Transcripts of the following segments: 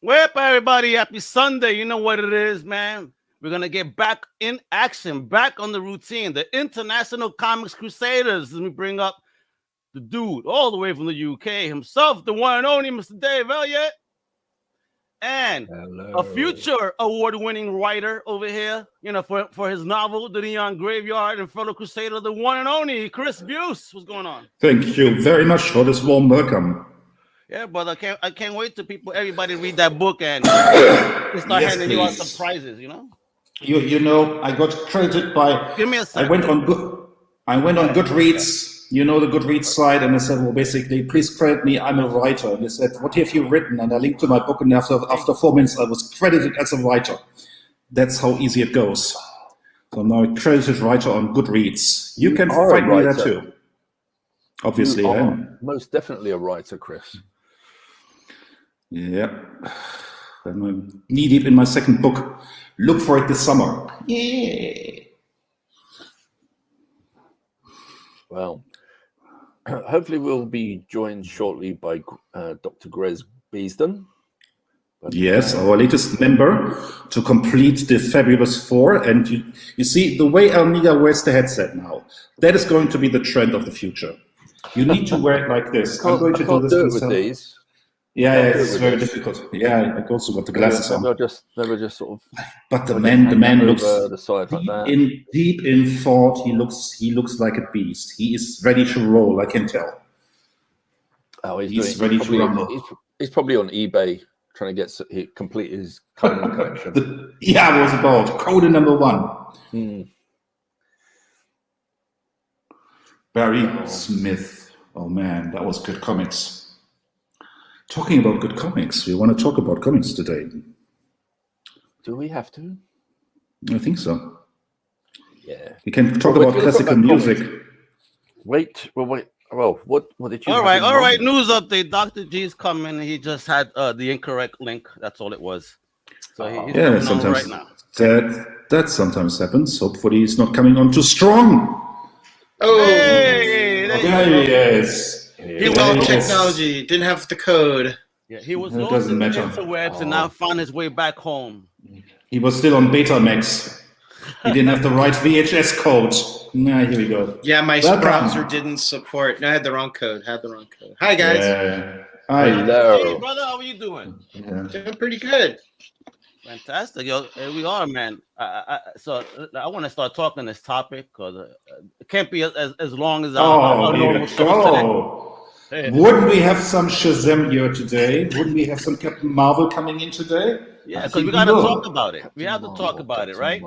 Well, everybody, happy Sunday. You know what it is, man. We're going to get back in action, back on the routine. The International Comics Crusaders. Let me bring up the dude all the way from the UK himself, the one and only Mr. Dave Elliott, and a Hello. future award-winning writer over here, for his novel, The Neon Graveyard, and fellow crusader, the one and only Chris Buse. What's going on? Thank you very much for this warm welcome. Yeah, brother, I can't wait to everybody read that book and start Yes, handing you out please. some prizes, You know, I got credited by. Give me a I second. went on Goodreads. You know the Goodreads site, and I said, well, basically, please credit me. I'm a writer. And they said, what have you written? And I linked to my book, and after 4 minutes, I was credited as a writer. That's how easy it goes. So I'm now a credited writer on Goodreads. You can find me there too. Obviously, I am. Most definitely a writer, Chris. Yeah. I'm knee deep in my second book. Look for it this summer. Yeah. Well, hopefully we'll be joined shortly by Dr. Grez Beesden. Yes, our latest member to complete the Fabulous Four. And you see, the way Almeida wears the headset now, that is going to be the trend of the future. You need to wear it like this. I'm going to do this with these. Yeah, it's very difficult. Yeah, I also got the glasses on. They were just sort of. But the man looks the side like that. Deep in thought. He looks like a beast. He is ready to roll. I can tell. Oh, he's ready to rumble. He's probably on eBay trying to complete his Conan collection. I was about Conan #1. Barry Smith. Oh man, that was good comics. Talking about good comics, we want to talk about comics today. Do we have to? I think so. Yeah. We can talk about classical music. Wait. Well, what did you? All right. News update. Dr. G's coming. He just had the incorrect link. That's all it was. So he's sometimes right now. That sometimes happens. Hopefully, he's not coming on too strong. Oh, hey, there he is. He lost technology, didn't have the code. Yeah, he was lost in the interwebs and now found his way back home. He was still on Betamax. He didn't have the right VHS code. Here we go. Yeah, my browser didn't support. No, I had the wrong code. Hi, guys. Hi. Hello. Hey, brother, how are you doing? Doing pretty good. Fantastic. Yo, here we are, man. So I want to start talking this topic because it can't be as long as our normal show today. Hey. Wouldn't we have some Shazam here today? Wouldn't we have some Captain Marvel coming in today? Yeah, because we got to talk about it. We have to talk about it, right?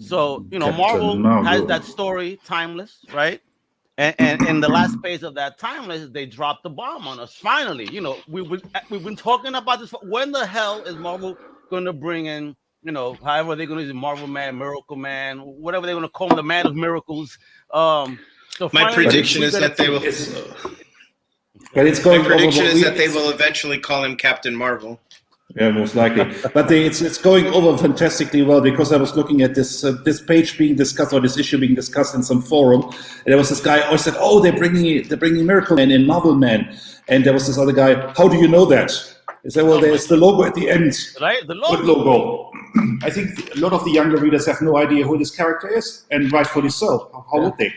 So, Marvel has that story, Timeless, right? And in the last page of that Timeless, they dropped the bomb on us. Finally, we've been talking about this. When the hell is Marvel going to bring in, however they're going to use Marvel Man, Miracle Man, whatever they're going to call him, the Man of Miracles. So my prediction is that they will. But it's going. My prediction is that they will eventually call him Captain Marvel. Yeah, most likely. But it's going over fantastically well because I was looking at this page being discussed or this issue being discussed in some forum, and there was this guy who said, "Oh, they're bringing Miracle Man in Marvel Man," and there was this other guy. How do you know that? I said, "Well, there's the logo at the end." Right, the logo. Good logo. I think a lot of the younger readers have no idea who this character is, and rightfully so. How would they?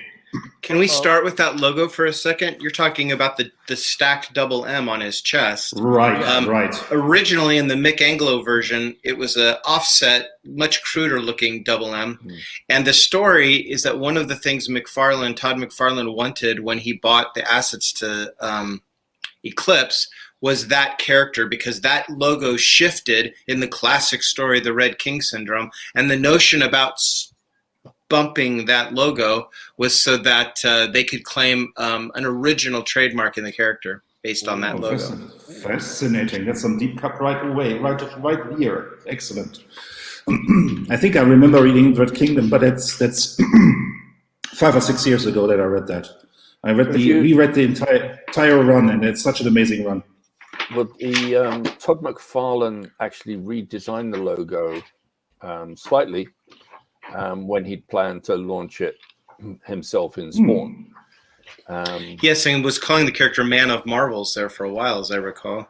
Can we start with that logo for a second? You're talking about the stacked double M on his chest. Right, right. Originally, in the Mick Anglo version, it was an offset, much cruder looking double M. And the story is that one of the things Todd McFarlane wanted when he bought the assets to Eclipse was that character, because that logo shifted in the classic story, the Red King Syndrome. And the notion about bumping that logo was so that they could claim an original trademark in the character based on that logo. Fascinating. That's some deep cut right away, right here. Excellent. I think I remember reading Red Kingdom, but that's 5 or 6 years ago that I read that. We read the entire run, and it's such an amazing run. Well, Todd McFarlane actually redesigned the logo slightly when he'd planned to launch it himself in Spawn. Yes, and was calling the character Man of Marvels there for a while, as I recall.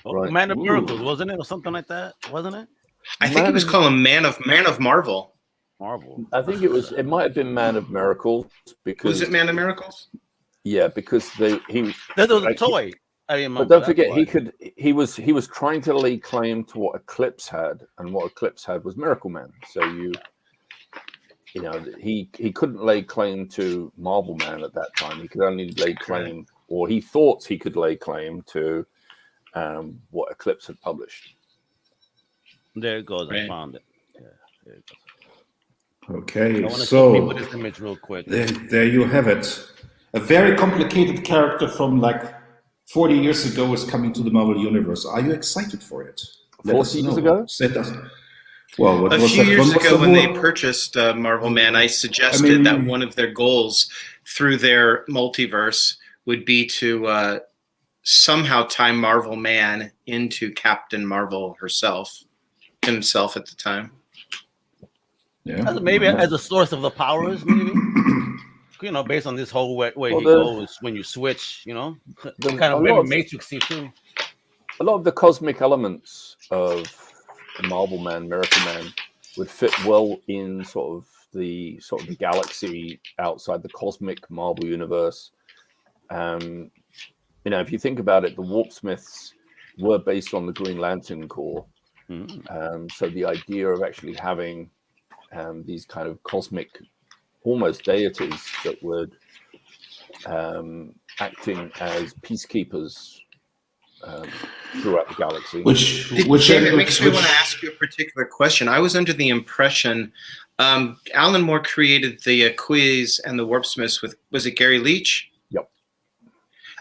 Right. Man of Miracles, wasn't it, or something like that? Wasn't it? I think he was calling Man of Marvel. Marvel. I think it might have been Man of Miracles because was it Man of Miracles? Yeah, because there was a toy. But don't forget, he was trying to lay claim to what Eclipse had, and what Eclipse had was Miracle Man. So he couldn't lay claim to Marvel Man at that time. He could only lay claim, or he thought he could lay claim to what Eclipse had published. There it goes. I found it. Yeah, there it goes. Okay, so this image real quick. There you have it. A very complicated character from like 40 years ago is coming to the Marvel Universe. Are you excited for it? 40 years ago? Well, a few years ago when they purchased Marvel Man, I suggested that one of their goals through their multiverse would be to somehow tie Marvel Man into Captain Marvel himself at the time. Yeah, maybe as a source of the powers, maybe. Based on this whole way he goes when you switch, kind of maybe Matrixy too. A lot of the cosmic elements of Marvel Man, Miracle Man would fit well in sort of the galaxy outside the cosmic Marvel universe. If you think about it, the Warp Smiths were based on the Green Lantern Corps. So the idea of actually having these kind of cosmic, almost deities that would acting as peacekeepers throughout the galaxy. Which makes me want to ask you a particular question. I was under the impression Alan Moore created the Quiz and the Warp Smiths with, was it Gary Leach? Yep.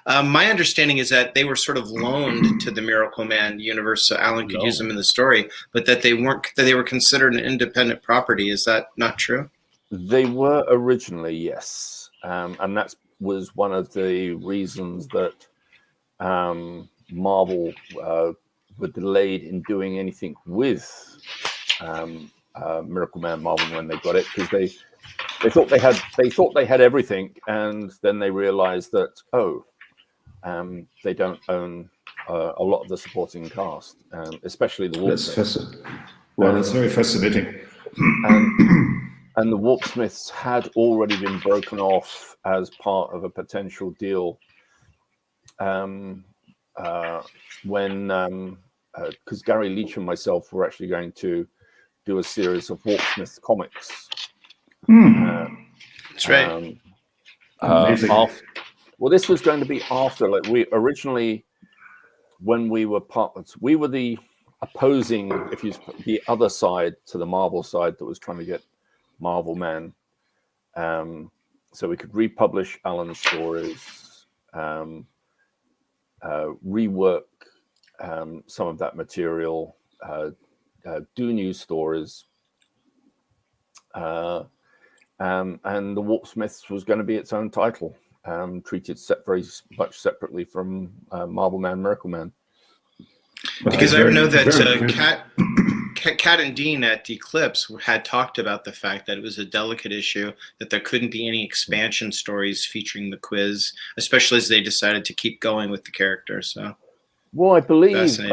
My understanding is that they were sort of loaned to the Miracle Man universe so Alan could use them in the story, but that they were considered an independent property. Is that not true? They were originally, yes. And that was one of the reasons that Marvel were delayed in doing anything with Miracle Man Marvel when they got it, because they thought they had everything, and then they realized that they don't own a lot of the supporting cast, especially the Warp Smiths. That's very fascinating. And the Warp Smiths had already been broken off as part of a potential deal when, because Gary Leach and myself were actually going to do a series of Warp Smith comics. That's right. Well, this was going to be after, like, we originally, when we were we were the opposing, the other side to the Marvel side that was trying to get Marvel Man, so we could republish Alan's stories, rework some of that material, do new stories, and the Warp Smiths was going to be its own title, treated very much separately from Marvel Man, Miracle Man. Because I know that Kat and Dean at Eclipse had talked about the fact that it was a delicate issue, that there couldn't be any expansion stories featuring the Quiz, especially as they decided to keep going with the character. So, well, I believe there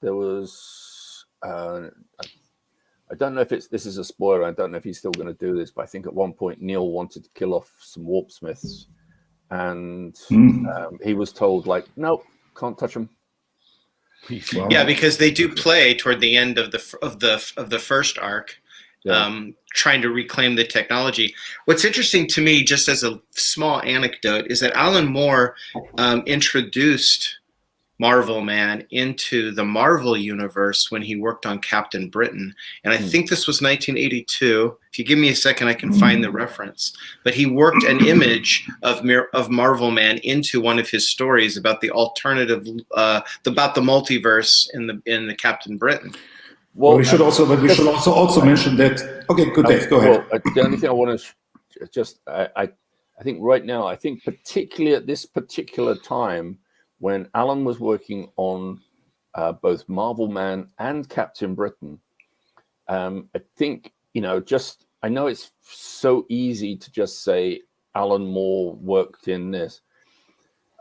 was. I don't know if this is a spoiler. I don't know if he's still going to do this, but I think at one point Neil wanted to kill off some Warp Smiths, and he was told, like, nope, can't touch them. Wow. Yeah, because they do play toward the end of the first arc, trying to reclaim the technology. What's interesting to me, just as a small anecdote, is that Alan Moore introduced Marvel Man into the Marvel universe when he worked on Captain Britain, and I think this was 1982. If you give me a second, I can find the reference. But he worked an image of Marvel Man into one of his stories about the alternative, about the multiverse in the Captain Britain. Well, we should also mention that. Okay, good, Dave. Go ahead. Well, the only thing I want to I think right now, I think particularly at this particular time, when Alan was working on both Marvel Man and Captain Britain, I think, just I know it's so easy to just say Alan Moore worked in this.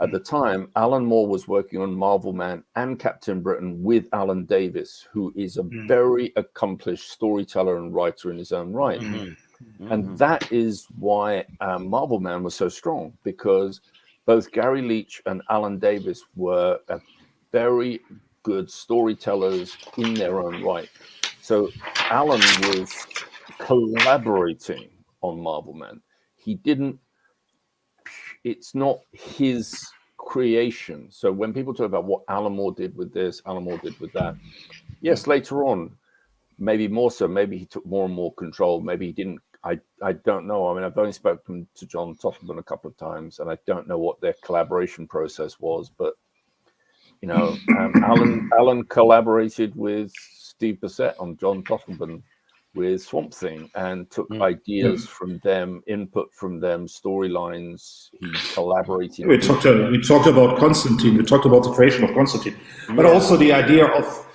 At the time, Alan Moore was working on Marvel Man and Captain Britain with Alan Davis, who is a very accomplished storyteller and writer in his own right. And that is why Marvel Man was so strong, because both Gary Leach and Alan Davis were very good storytellers in their own right. So Alan was collaborating on Marvel Man. He didn't, it's not his creation. So when people talk about what Alan Moore did with this, Alan Moore did with that, yes, later on, maybe more so, maybe he took more and more control, maybe he didn't. I don't know. I mean, I've only spoken to John Toppelman a couple of times, and I don't know what their collaboration process was, but you know, Alan collaborated with Steve Bissett on John Toppelman with Swamp Thing, and took ideas from them, input from them, storylines. He collaborated. We talked about Constantine. We talked about the creation of Constantine, but also the idea of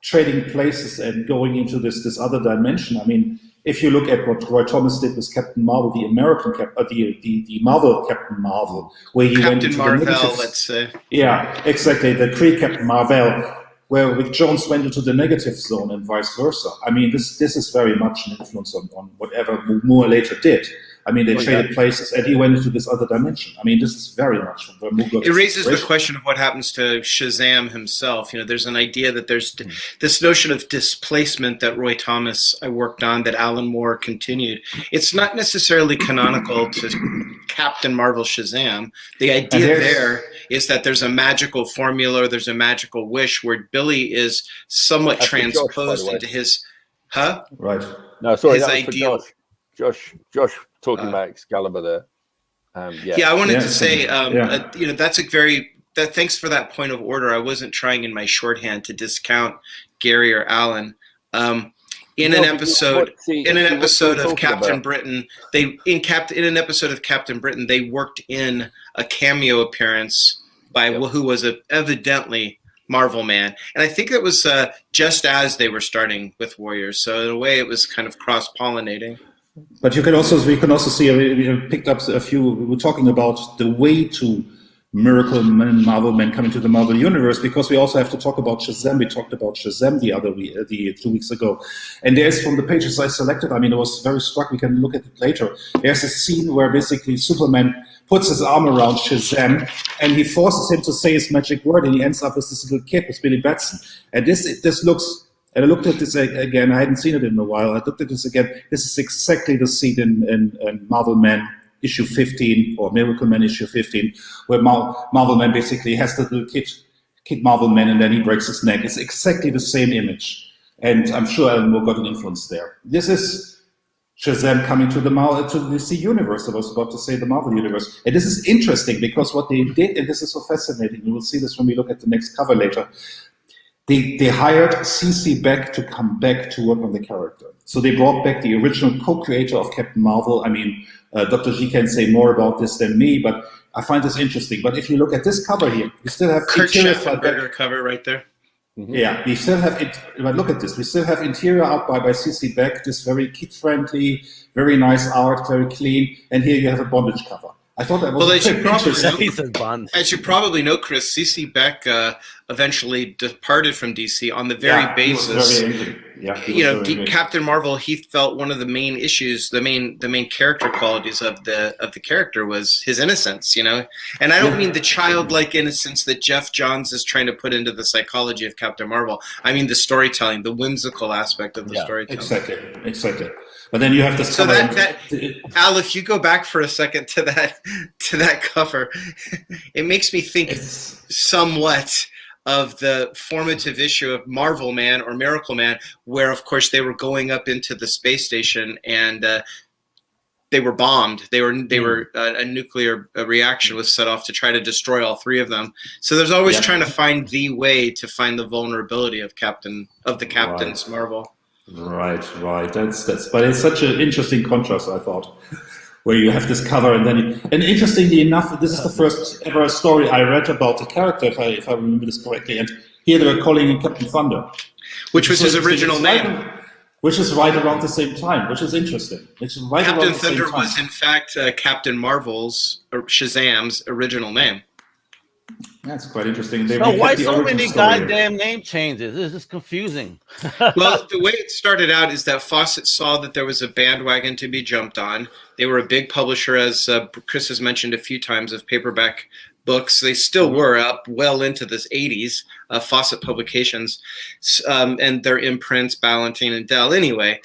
trading places and going into this other dimension. I mean, if you look at what Roy Thomas did with Captain Marvel, the American the Marvel Captain Marvel, where he went into Marvel, the negative, let's say. Yeah, exactly. The Captain Marvel, where Rick Jones went into the negative zone and vice versa. I mean, this is very much an influence on whatever Moore later did. I mean, they traded places, and he went into this other dimension. I mean, this is very much where Moore got it raises the question of what happens to Shazam himself. You know, there's an idea that there's this notion of displacement that Roy Thomas worked on, that Alan Moore continued. It's not necessarily canonical to Captain Marvel Shazam. The idea there is that there's a magical formula, there's a magical wish where Billy is somewhat transposed into his, Right. No, sorry, his that was ideal. For Josh talking about Excalibur there. I wanted to say, you know, thanks for that point of order. I wasn't trying in my shorthand to discount Gary or Alan. In an episode of Captain Britain, they worked in a cameo appearance by who was evidently Marvel Man, and I think it was just as they were starting with Warriors. So in a way, it was kind of cross-pollinating. But we can also see, we picked up a few. We were talking about the way to Miracle Man, Marvel Man coming to the Marvel Universe, because we also have to talk about Shazam. We talked about Shazam the 2 weeks ago. And there's, from the pages I selected, I mean, I was very struck. We can look at it later. There's a scene where basically Superman puts his arm around Shazam, and he forces him to say his magic word, and he ends up with this little kid with Billy Batson. And this looks, and I looked at this again, I hadn't seen it in a while. I looked at this again. This is exactly the scene in Marvel Man issue 15, or Miracle Man issue 15, where Marvel Man basically has the little kid Marvel Man, and then he breaks his neck. It's exactly the same image. And I'm sure Alan Moore got an influence there. This is Shazam coming to the DC universe. I was about to say the Marvel universe. And this is interesting because what they did, and this is so fascinating, you will see this when we look at the next cover later, they hired CC Beck to come back to work on the character. So they brought back the original co-creator of Captain Marvel. I mean, Dr. G can say more about this than me, but I find this interesting. But if you look at this cover here, we still have Kurt Schaffenberger cover right there. Mm-hmm. Yeah, we still have it. But look at this. We still have interior art by CC Beck. This very kid-friendly, very nice art, very clean. And here you have a bondage cover. I thought that was as you probably know, Chris, CC Beck eventually departed from DC on the very basis. Captain Marvel, he felt one of the main issues, the main character qualities of the character was his innocence, you know. And I don't mean the childlike innocence that Jeff Johns is trying to put into the psychology of Captain Marvel. I mean the storytelling, the whimsical aspect of the storytelling. Exactly. But then you have to. So Al, if you go back for a second to that cover, it makes me think somewhat of the formative issue of Marvel Man or Miracle Man, where of course they were going up into the space station and they were bombed. They were a nuclear reaction was set off to try to destroy all three of them. So there's always trying to find the way to find the vulnerability of the Captain's Marvel. Right. That's. But it's such an interesting contrast, I thought, where you have this cover, and interestingly enough, this is the first ever story I read about the character, if I remember this correctly. And here they were calling him Captain Thunder, which was his original name. Which is right around the same time, which is interesting. Which is right Captain around the Thunder same time. was in fact Captain Marvel's or Shazam's original name. That's quite interesting. They So why recap the so origin many story. goddamn name changes? This is confusing. Well, the way it started out is that Fawcett saw that there was a bandwagon to be jumped on. They were a big publisher, as Chris has mentioned a few times, of paperback books. They still were up well into the 80s, Fawcett Publications, and their imprints, Ballantine and Dell. Anyway,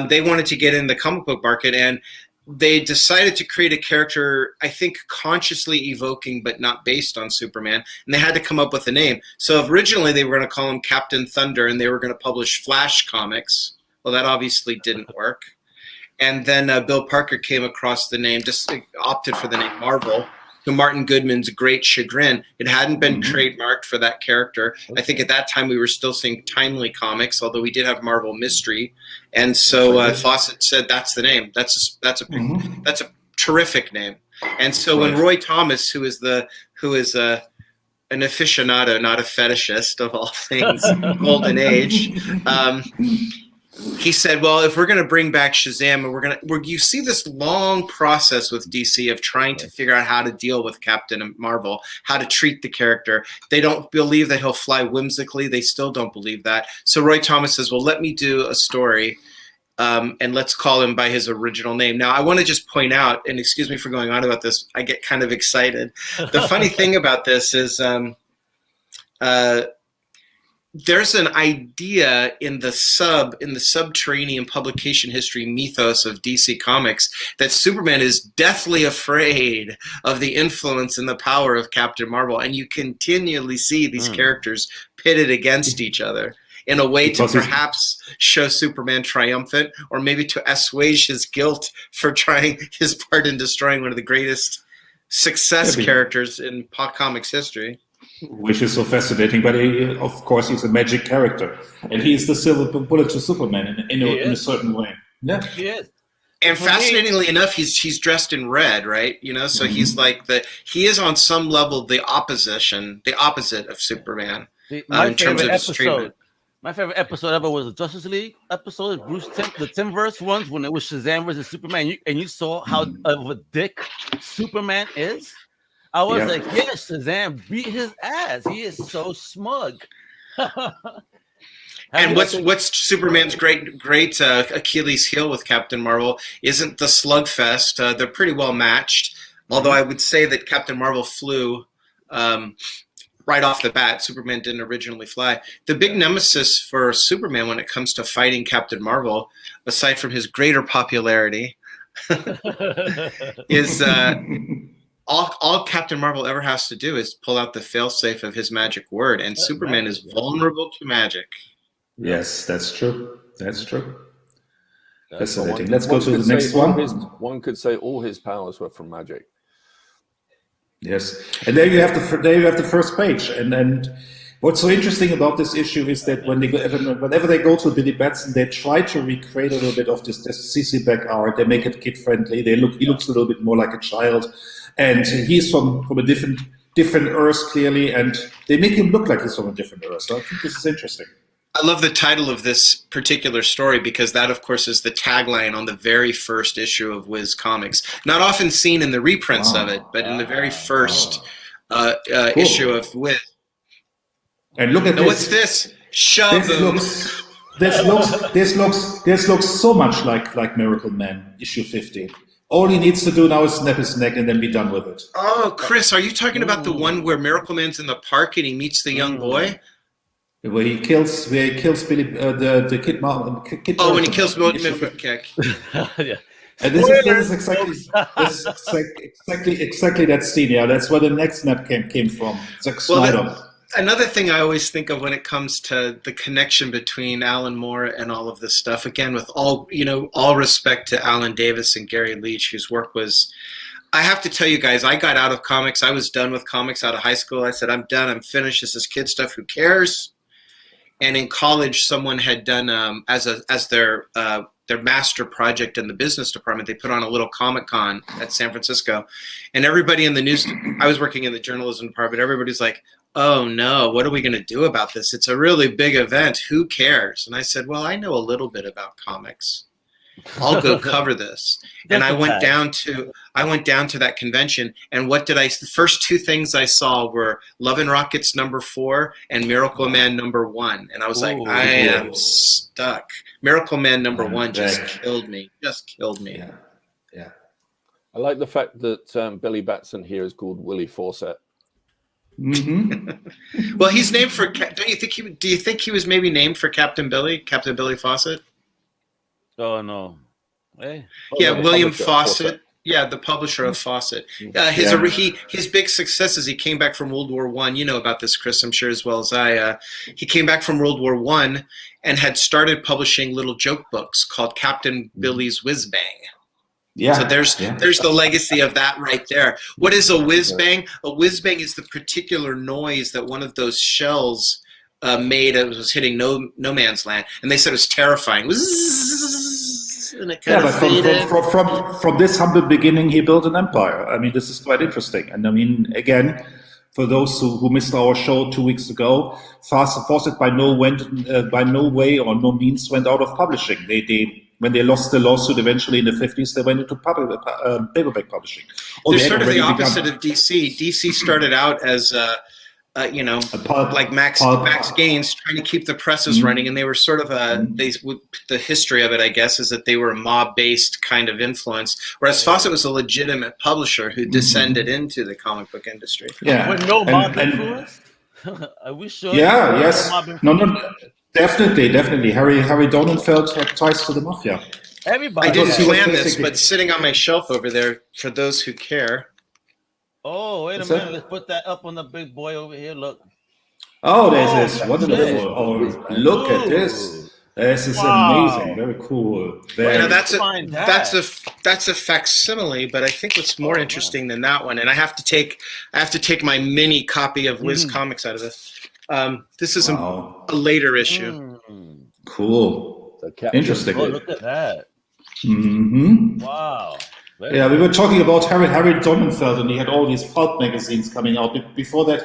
they wanted to get in the comic book market, and they decided to create a character, I think, consciously evoking but not based on Superman, and they had to come up with a name. So originally they were going to call him Captain Thunder, and they were going to publish Flash comics. Well, that obviously didn't work. And then Bill Parker came across the name, just opted for the name Marvel, to Martin Goodman's great chagrin. It hadn't been trademarked for that character. I think at that time we were still seeing Timely Comics, although we did have Marvel Mystery. And so Fawcett said, "That's the name. That's a terrific name." And so when Roy Thomas, who is an aficionado, not a fetishist of all things, Golden Age, he said, well, if we're going to bring back Shazam, and you see this long process with DC of trying to figure out how to deal with Captain Marvel, how to treat the character. They don't believe that he'll fly whimsically. They still don't believe that. So Roy Thomas says, well, let me do a story, and let's call him by his original name. Now, I want to just point out, and excuse me for going on about this, I get kind of excited. The funny thing about this is there's an idea in the subterranean publication history mythos of DC Comics that Superman is deathly afraid of the influence and the power of Captain Marvel, and you continually see these characters pitted against each other in a way to perhaps show Superman triumphant, or maybe to assuage his guilt for trying his part in destroying one of the greatest success characters in pop comics history. Which is so fascinating, but of course he's a magic character, and he's the silver bullet to Superman in a certain way. Yeah, he is. And fascinatingly enough, he's dressed in red, right? You know, so he's like he is on some level the opposite of Superman in terms of his treatment. My favorite episode ever was the Justice League episode, the Timverse ones, when it was Shazam versus Superman, and you saw how of a dick Superman is. I was like, yes, Shazam beat his ass. He is so smug. And what's Superman's great Achilles heel with Captain Marvel isn't the slugfest. They're pretty well matched. Although I would say that Captain Marvel flew right off the bat. Superman didn't originally fly. The big nemesis for Superman when it comes to fighting Captain Marvel, aside from his greater popularity, is all Captain Marvel ever has to do is pull out the failsafe of his magic word, and Superman is vulnerable to magic. Yes, that's true. That's true. Fascinating. Let's go to the next one. One could say all his powers were from magic. Yes, and there you have the first page, and what's so interesting about this issue is that whenever they go to Billy Batson, they try to recreate a little bit of this CC Beck art. They make it kid friendly. He looks a little bit more like a child, and he's from a different Earth clearly, and they make him look like he's from a different Earth. So I think this is interesting. I love the title of this particular story because that, of course, is the tagline on the very first issue of Wiz Comics. Not often seen in the reprints of it, but in the very first issue of Wiz. And look at this. What's this? Shaboom. This looks so much like Miracle Man issue 50. All he needs to do now is snap his neck and then be done with it. Oh, Chris, are you talking about the one where Miracle Man's in the park and he meets the young boy? Where he kills Billy, the kid. Oh, when he kills Billy. Yeah. And this is exactly that scene. Yeah, that's where the next snap came from. Zack Snyder. Another thing I always think of when it comes to the connection between Alan Moore and all of this stuff, again, with all respect to Alan Davis and Gary Leach, whose work was. I have to tell you guys, I got out of comics. I was done with comics out of high school. I said, I'm done. I'm finished. This is kid stuff. Who cares? And in college, someone had done as their master project in the business department. They put on a little Comic-Con at San Francisco, and everybody in the news. I was working in the journalism department. Everybody's like, oh no, what are we going to do about this? It's a really big event. Who cares? And I said, well, I know a little bit about comics. I'll go cover this. And I went down to that convention, and the first two things I saw were Love and Rockets #4 and Miracle Man #1. And I was like, I am stuck. Miracle Man #1 just killed me. Yeah. I like the fact that Billy Batson here is called Willie Fawcett. Mm-hmm. Well, he's named for. Do you think he was maybe named for Captain Billy Fawcett? Oh no. Hey. Yeah, William Fawcett. Yeah, the publisher of Fawcett. His big success is he came back from World War I. You know about this, Chris, I'm sure as well as I. He came back from World War I and had started publishing little joke books called Captain Billy's Whiz Bang. Yeah. So there's the legacy of that right there. What is a whiz bang? A whiz bang is the particular noise that one of those shells made as it was hitting no man's land, and they said it was terrifying. And it kind of faded. From this humble beginning, he built an empire. I mean, this is quite interesting. And I mean, again, for those who missed our show 2 weeks ago, Fawcett by no way or no means went out of publishing. When they lost the lawsuit eventually in the 50s, they went into paperback publishing. They're sort of the opposite of DC. DC started out as like Max Gaines trying to keep the presses running, and they were sort of the history of it, I guess, is that they were a mob-based kind of influence, whereas Fawcett was a legitimate publisher who descended into the comic book industry. Yeah, with no mob influence. Are we sure? Yeah, yes, no, definitely. Harry Donenfeld had ties to the mafia. Everybody. I didn't plan this, but sitting on my shelf over there, for those who care. Oh, wait a minute. Let's put that up on the big boy over here. Look. Oh, there's this wonderful. Oh, look at this. This is amazing. Very cool. That's a facsimile, but I think what's more interesting than that one, and I have to take my mini copy of Wiz Comics out of this. This is a later issue. Cool. Interesting. Oh, look at that. Mm-hmm. Wow. Yeah, we were talking about Harry Donenfeld, and he had all these pulp magazines coming out. Before that,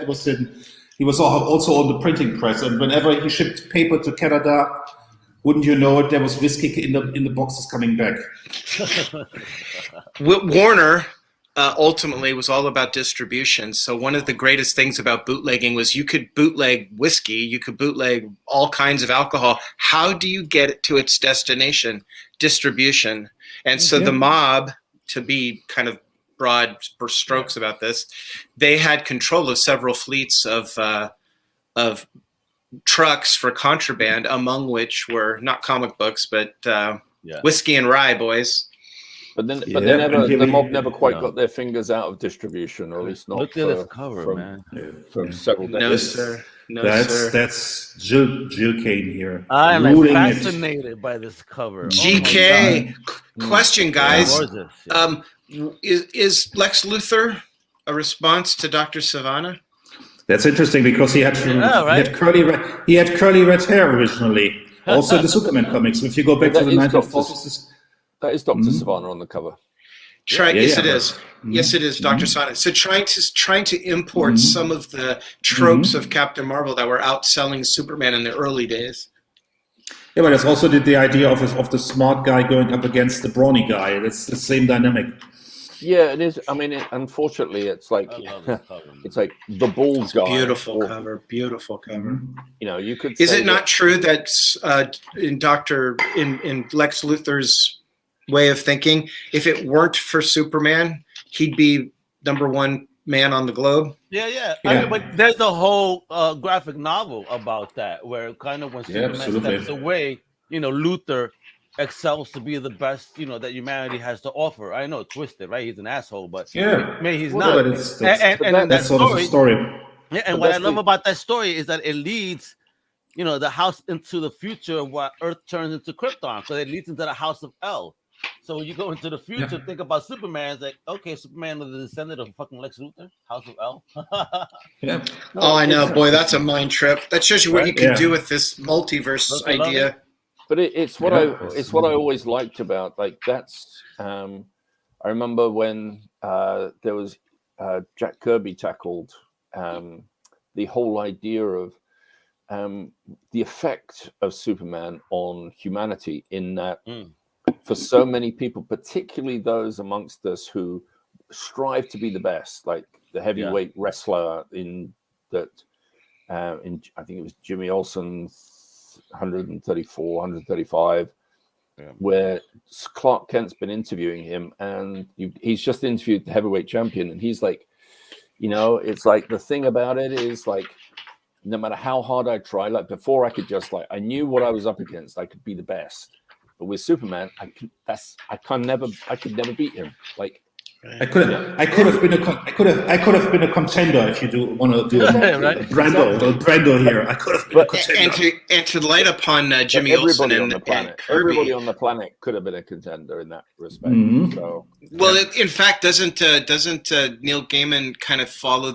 he was also on the printing press, and whenever he shipped paper to Canada, wouldn't you know it, there was whiskey in the boxes coming back. Warner ultimately was all about distribution. So one of the greatest things about bootlegging was you could bootleg whiskey, you could bootleg all kinds of alcohol. How do you get it to its destination? Distribution. And so the mob, to be kind of broad strokes about this, they had control of several fleets of trucks for contraband, among which were not comic books, but whiskey and rye, boys. But the mob never quite got their fingers out of distribution, or at least not. Look at this cover, man. From several decades. No, sir. No, that's Jill Kane here. I am fascinated by this cover. GK, question, guys. Is Lex Luthor a response to Dr. Savannah? That's interesting because he had curly red hair originally. Also in the Superman comics. If you go back to the 1940s, that is Dr. Savannah on the cover. Yes, it is. Yes, it is, Dr. Savannah. So trying to import some of the tropes of Captain Marvel that were outselling Superman in the early days. Yeah, but it's also the idea of the smart guy going up against the brawny guy. It's the same dynamic. Yeah, it is. I mean, unfortunately, it's like it's like the Bulls guy. Beautiful cover. You know, you could. Is it not true that in Lex Luthor's way of thinking, if it weren't for Superman, he'd be #1 man on the globe? Yeah. I mean, but there's a whole graphic novel about that, where kind of when Superman steps away, Luthor excels to be the best, that humanity has to offer. I know, twisted, right? He's an asshole, but maybe he's not. But that's sort of the story. Yeah, and what I love about that story is that it leads, the house into the future where Earth turns into Krypton, because it leads into the House of El. So when you go into the future, think about Superman. It's like, okay, Superman was the descendant of fucking Lex Luthor, House of El. Oh, I know, boy, that's a mind trip. That shows you what you can do with this multiverse idea. But it's what I always liked about, like, that's I remember when there was Jack Kirby tackled the whole idea of the effect of Superman on humanity, in that for so many people, particularly those amongst us who strive to be the best, like the heavyweight wrestler in I think it was Jimmy Olsen's 134, 135, where Clark Kent's been interviewing him, and he's just interviewed the heavyweight champion, and he's like, it's like, the thing about it is, like, no matter how hard I try, like before I could just, like, I knew what I was up against, I could be the best. But with Superman, I could never beat him. Like, I could have been a contender if you want to do Brando here. I could have been a contender. And to light upon Jimmy Olsen and Kirby. Everybody on the planet could have been a contender in that respect. So, in fact, doesn't Neil Gaiman kind of follow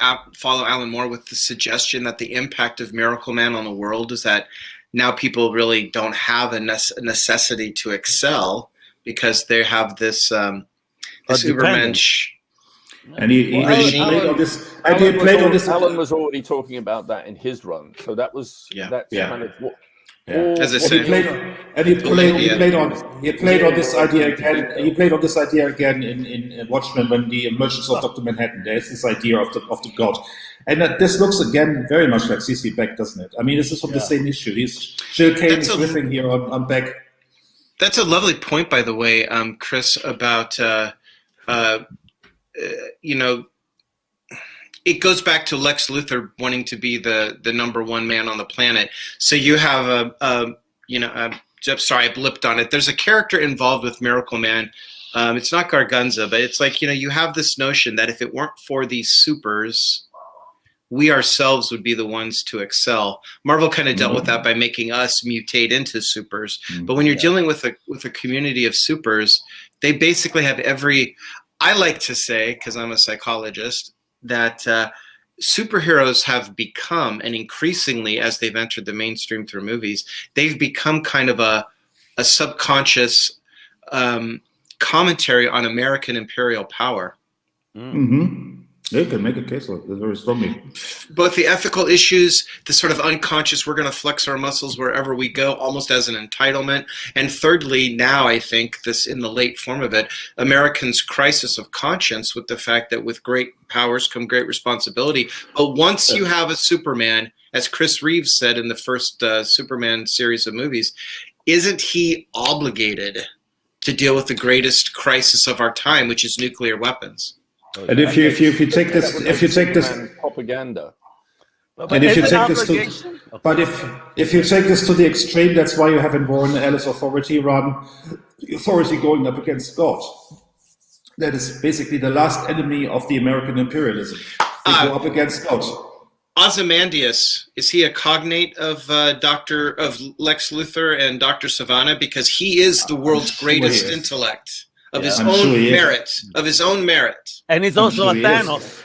Alan Moore with the suggestion that the impact of Miracle Man on the world is that now people really don't have a necessity to excel because they have this Ubermensch. And he played on this. Alan was already talking about that in his run, so that was kind of what. As I said, he played on this idea again. He played on this idea again in Watchmen when the emergence of Dr. Manhattan. There's this idea of the god, and this looks again very much like C.C. Beck, doesn't it? I mean, this is from the same issue. Jill Kane is riffing here on Beck. That's a lovely point, by the way, Chris, about it goes back to Lex Luthor wanting to be the number one man on the planet. So you have sorry, I blipped on it. There's a character involved with Miracle Man. It's not Gargunza, but it's like, you have this notion that if it weren't for these supers, we ourselves would be the ones to excel. Marvel kind of dealt with that by making us mutate into supers. But when you're dealing with a community of supers, they basically have I like to say, because I'm a psychologist, that superheroes have become, and increasingly as they've entered the mainstream through movies, they've become kind of a subconscious commentary on American imperial power. You can make a case like that very strongly. Both the ethical issues, the sort of unconscious, we're going to flex our muscles wherever we go, almost as an entitlement. And thirdly, now I think this in the late form of it, Americans' crisis of conscience with the fact that with great powers come great responsibility. But once you have a Superman, as Chris Reeves said in the first Superman series of movies, isn't he obligated to deal with the greatest crisis of our time, which is nuclear weapons? And if you take this propaganda, and if you take this if you take this to the extreme, that's why you have in Warren Ellis Authority run the Authority going up against God. That is basically the last enemy of the American imperialism. They go up against God. Ozymandias, is he a cognate of Lex Luthor and Dr. Savannah? Because he is the world's greatest intellect. Of his own merit. And he's also a Thanos.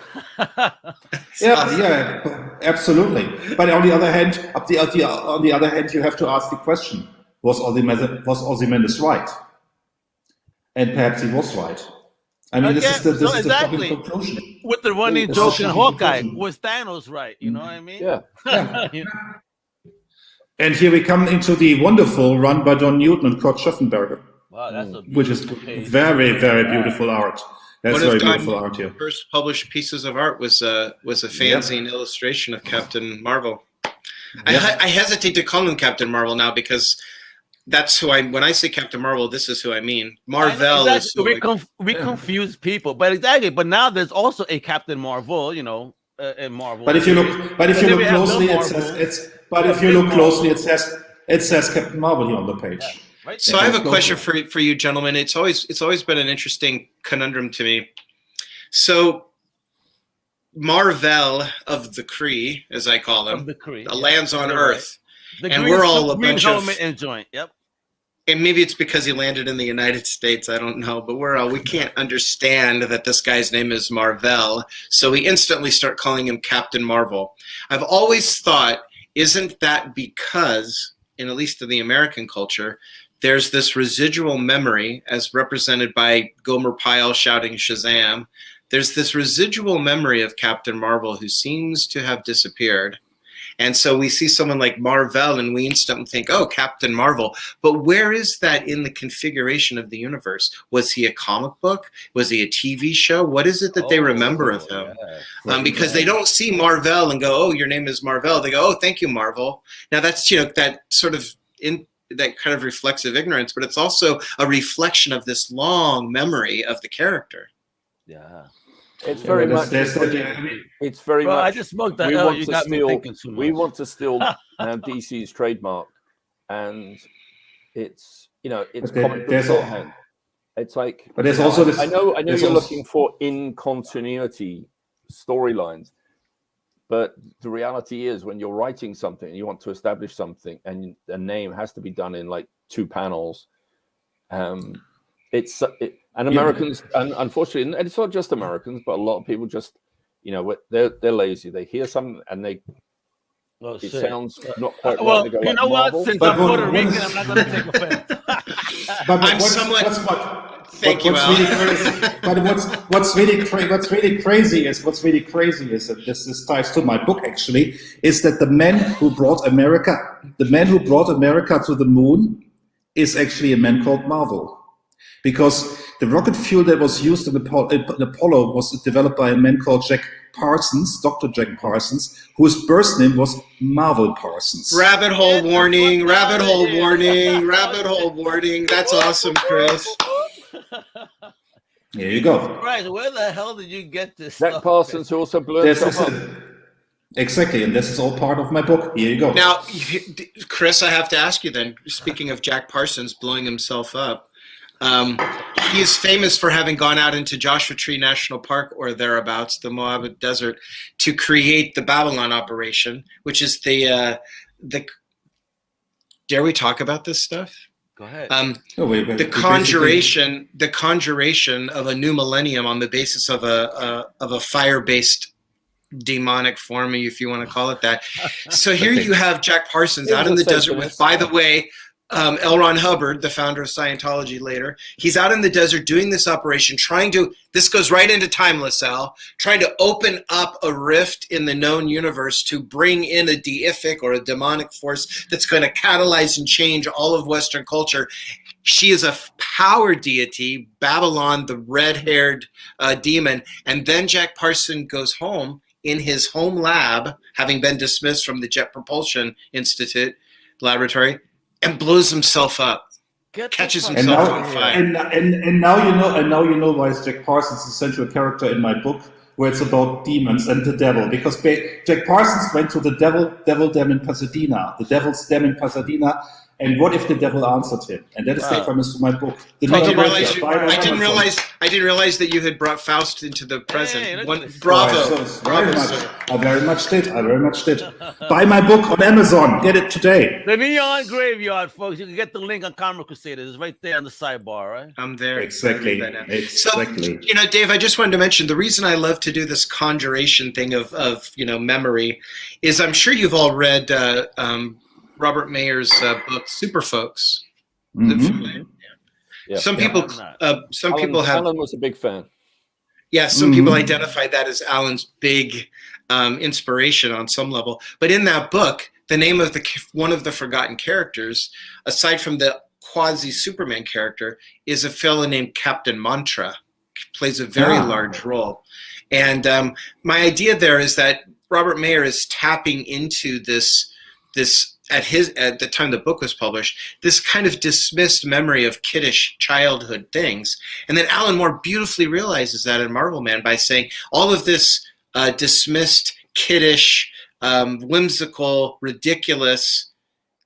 Absolutely. But on the other hand, you have to ask the question: was Ozymandias right? And perhaps he was right. I mean, this is the exactly conclusion. With the running joke in Hawkeye, was Thanos right? You know what I mean? Yeah. And here we come into the wonderful run by Don Newton and Kurt Schaffenberger. Wow, that's which is very, very beautiful art. That's very beautiful art here. First published pieces of art was a fanzine illustration of Captain Marvel. I hesitate to call him Captain Marvel now because that's who when I say Captain Marvel, this is who I mean. Marvel is we confuse people, but now there's also a Captain Marvel, in Marvel. But if you look closely, it says Captain Marvel here on the page. Yeah. Right. So I have a question for you, gentlemen. It's always been an interesting conundrum to me. So Marvel of the Kree, as I call them, lands on Earth, and we're all a bunch of and joint. Yep. And maybe it's because he landed in the United States. I don't know, but we can't understand that this guy's name is Marvel, so we instantly start calling him Captain Marvel. I've always thought, isn't that because, in at least in the American culture, there's this residual memory, as represented by Gomer Pyle shouting Shazam, there's this residual memory of Captain Marvel who seems to have disappeared. And so we see someone like Marvel and we instantly think, oh, Captain Marvel. But where is that in the configuration of the universe? Was he a comic book? Was he a TV show? What is it that they remember of him? Yeah. Because they don't see Marvel and go, oh, your name is Marvel. They go, oh, thank you, Marvel. Now that's, that sort of that kind of reflexive ignorance, but it's also a reflection of this long memory of the character. Yeah. It's very much. It's very much. I just smoked that. Oh, you got me thinking too much. We want to steal DC's trademark, and it's it's comic book shorthand. It's like, but there's also this. I know you're looking for in continuity storylines, but the reality is when you're writing something, you want to establish something, and a name has to be done in like 2 panels. And Americans, and unfortunately, and it's not just Americans, but a lot of people just, they're lazy. They hear something and it sounds not quite well. Right. Go, you know what? Since I'm Puerto Rican, I'm not going to take offense. Thank you, Al. What's really crazy is that this ties to my book actually, is that the man who brought America to the moon is actually a man called Marvel. Because the rocket fuel that was used in Apollo was developed by a man called Dr. Jack Parsons, whose birth name was Marvel Parsons. Rabbit hole warning, rabbit hole warning, rabbit hole warning. That's awesome, Chris. There you go. Right, where the hell did you get this Jack stuff? Parsons also blew himself up. Exactly, and this is all part of my book. Here you go. Now, Chris, I have to ask you then, speaking of Jack Parsons blowing himself up, he is famous for having gone out into Joshua Tree National Park or thereabouts, the Moabit Desert, to create the Babylon operation, which is the dare we talk about this stuff? Go ahead. The conjuration of a new millennium on the basis of a fire-based demonic form, if you want to call it that. So here you have Jack Parsons out in the desert with, by the way, L. Ron Hubbard, the founder of Scientology later. He's out in the desert doing this operation, this goes right into Timeless, Al, trying to open up a rift in the known universe to bring in a deific or a demonic force that's going to catalyze and change all of Western culture. She is a power deity, Babylon, the red-haired demon. And then Jack Parsons goes home in his home lab, having been dismissed from the Jet Propulsion Institute laboratory, and blows himself up, catches himself on fire. And now you know why Jack Parsons is the central character in my book, where it's about demons and the devil. Because Jack Parsons went to the devil den in Pasadena, the devil's den in Pasadena. And what if the devil answered him? And that is the premise of my book. I didn't realize that you had brought Faust into the present. Hey, bravo. I very much did. Buy my book on Amazon. Get it today. The Neon Graveyard, folks. You can get the link on Comic Crusaders. It's right there on the sidebar, right? I'm there. Exactly. So, Dave, I just wanted to mention the reason I love to do this conjuration thing of memory is I'm sure you've all read Robert Mayer's book Super Folks. Mm-hmm. Yeah. Some people have. Alan was a big fan. Yeah, some people identified that as Alan's big inspiration on some level. But in that book, the name of one of the forgotten characters, aside from the quasi-Superman character, is a fellow named Captain Mantra. Plays a very large role. And my idea there is that Robert Mayer is tapping into this at the time the book was published, this kind of dismissed memory of kiddish childhood things. And then Alan Moore beautifully realizes that in Marvel Man by saying all of this dismissed, kiddish, whimsical, ridiculous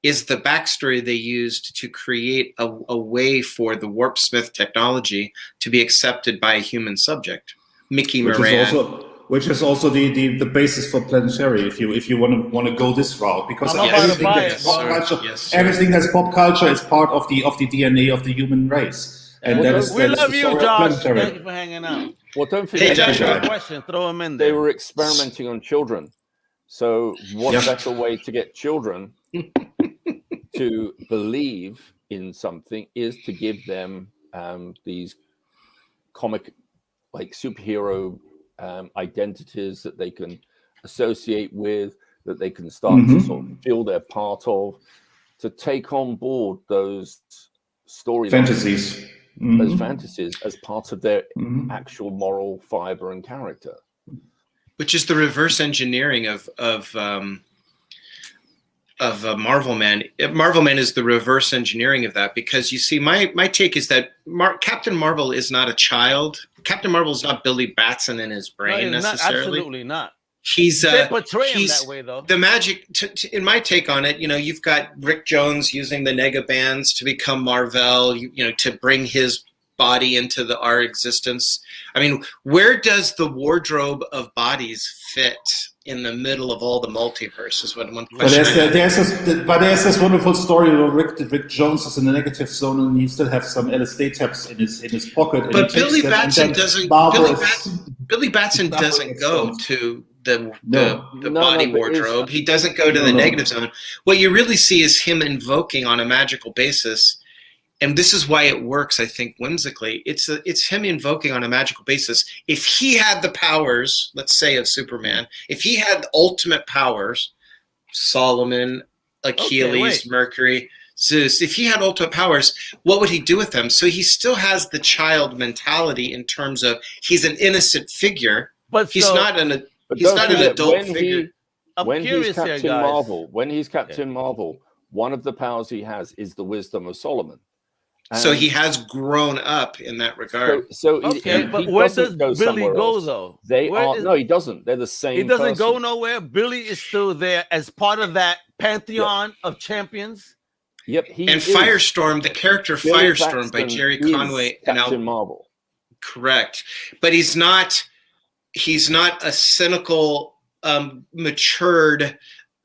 is the backstory they used to create a way for the Warp Smith technology to be accepted by a human subject. Mickey Moran. Which is also the basis for Planetary, if you want to go this route, because everything that's pop culture is part of the DNA of the human race, and we love you, Josh. Thank you for hanging out. Well, don't forget. Hey, question. Throw them in there. They were experimenting on children, so what better way to get children to believe in something is to give them these comic like superhero identities that they can associate with, that they can start to sort of feel they're part of, to take on board those storylines, fantasies, those fantasies as part of their actual moral fiber and character. Which is the reverse engineering of Marvel Man. Marvel Man is the reverse engineering of that, because you see, my take is that Captain Marvel is not a child. Captain Marvel is not Billy Batson in his brain necessarily. Absolutely not. He's they portray him that way, though. The magic, in my take on it, you've got Rick Jones using the Negabands to become Marvel, to bring his body into our existence. I mean, where does the wardrobe of bodies fit in the middle of all the multiverse? Is one question. But there's this wonderful story where Rick Jones is in the negative zone and he still has some LSD tabs in his pocket. But Billy Batson doesn't. Billy Batson doesn't go to the body wardrobe. He doesn't go to the negative zone. What you really see is him invoking on a magical basis. And this is why it works, I think, whimsically. It's him invoking on a magical basis. If he had the powers, let's say, of Superman, if he had ultimate powers, Solomon, Achilles, Mercury, Zeus, if he had ultimate powers, what would he do with them? So he still has the child mentality in terms of he's an innocent figure, but he's not an adult figure. When he's Captain Marvel, one of the powers he has is the wisdom of Solomon. So he has grown up in that regard. But where does Billy go, though? No, he doesn't. They're the same. He doesn't go nowhere. Billy is still there as part of that pantheon of champions. Yep. Firestorm, the character Billy Firestorm by Jerry Conway and Captain Marvel. Correct, but he's not a cynical, matured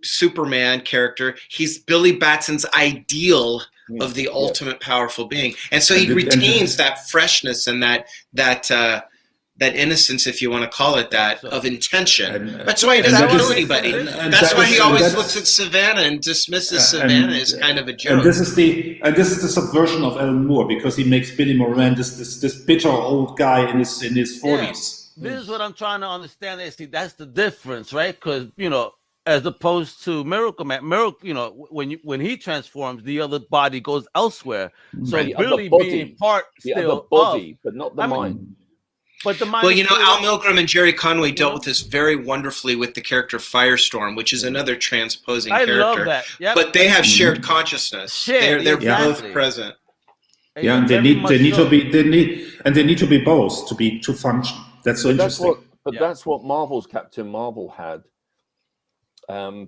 Superman character. He's Billy Batson's ideal of the ultimate powerful being, and so he retains that freshness and that innocence, if you want to call it that, of intention. That's why he doesn't kill anybody. That's why he always looks at Savannah and dismisses Savannah as kind of a joke. And this is the subversion of Alan Moore, because he makes Billy Moran this bitter old guy in his 40s. This is what I'm trying to understand. See, that's the difference, right? Because as opposed to Miracle Man, when he transforms, the other body goes elsewhere. So Billy being part still the body, but not the mind. But the mind. Well, Al Milgrom and Jerry Conway dealt with this very wonderfully with the character Firestorm, which is another transposing character. I love that. Yep. But they have shared consciousness. They're both present. Yeah, and they need to be both to function. That's so interesting. That's what Marvel's Captain Marvel had.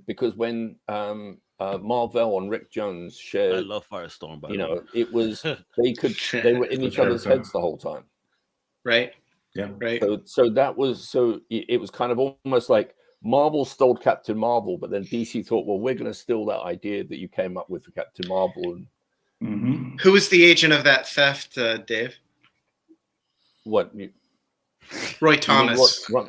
Because when Marvel and Rick Jones shared, I love Firestorm, by it was they were in each other's heads the whole time. Right. Yeah. Right. So it was kind of almost like Marvel stole Captain Marvel, but then DC thought, well, we're going to steal that idea that you came up with for Captain Marvel. And who was the agent of that theft, Dave? What? Roy Thomas. Roy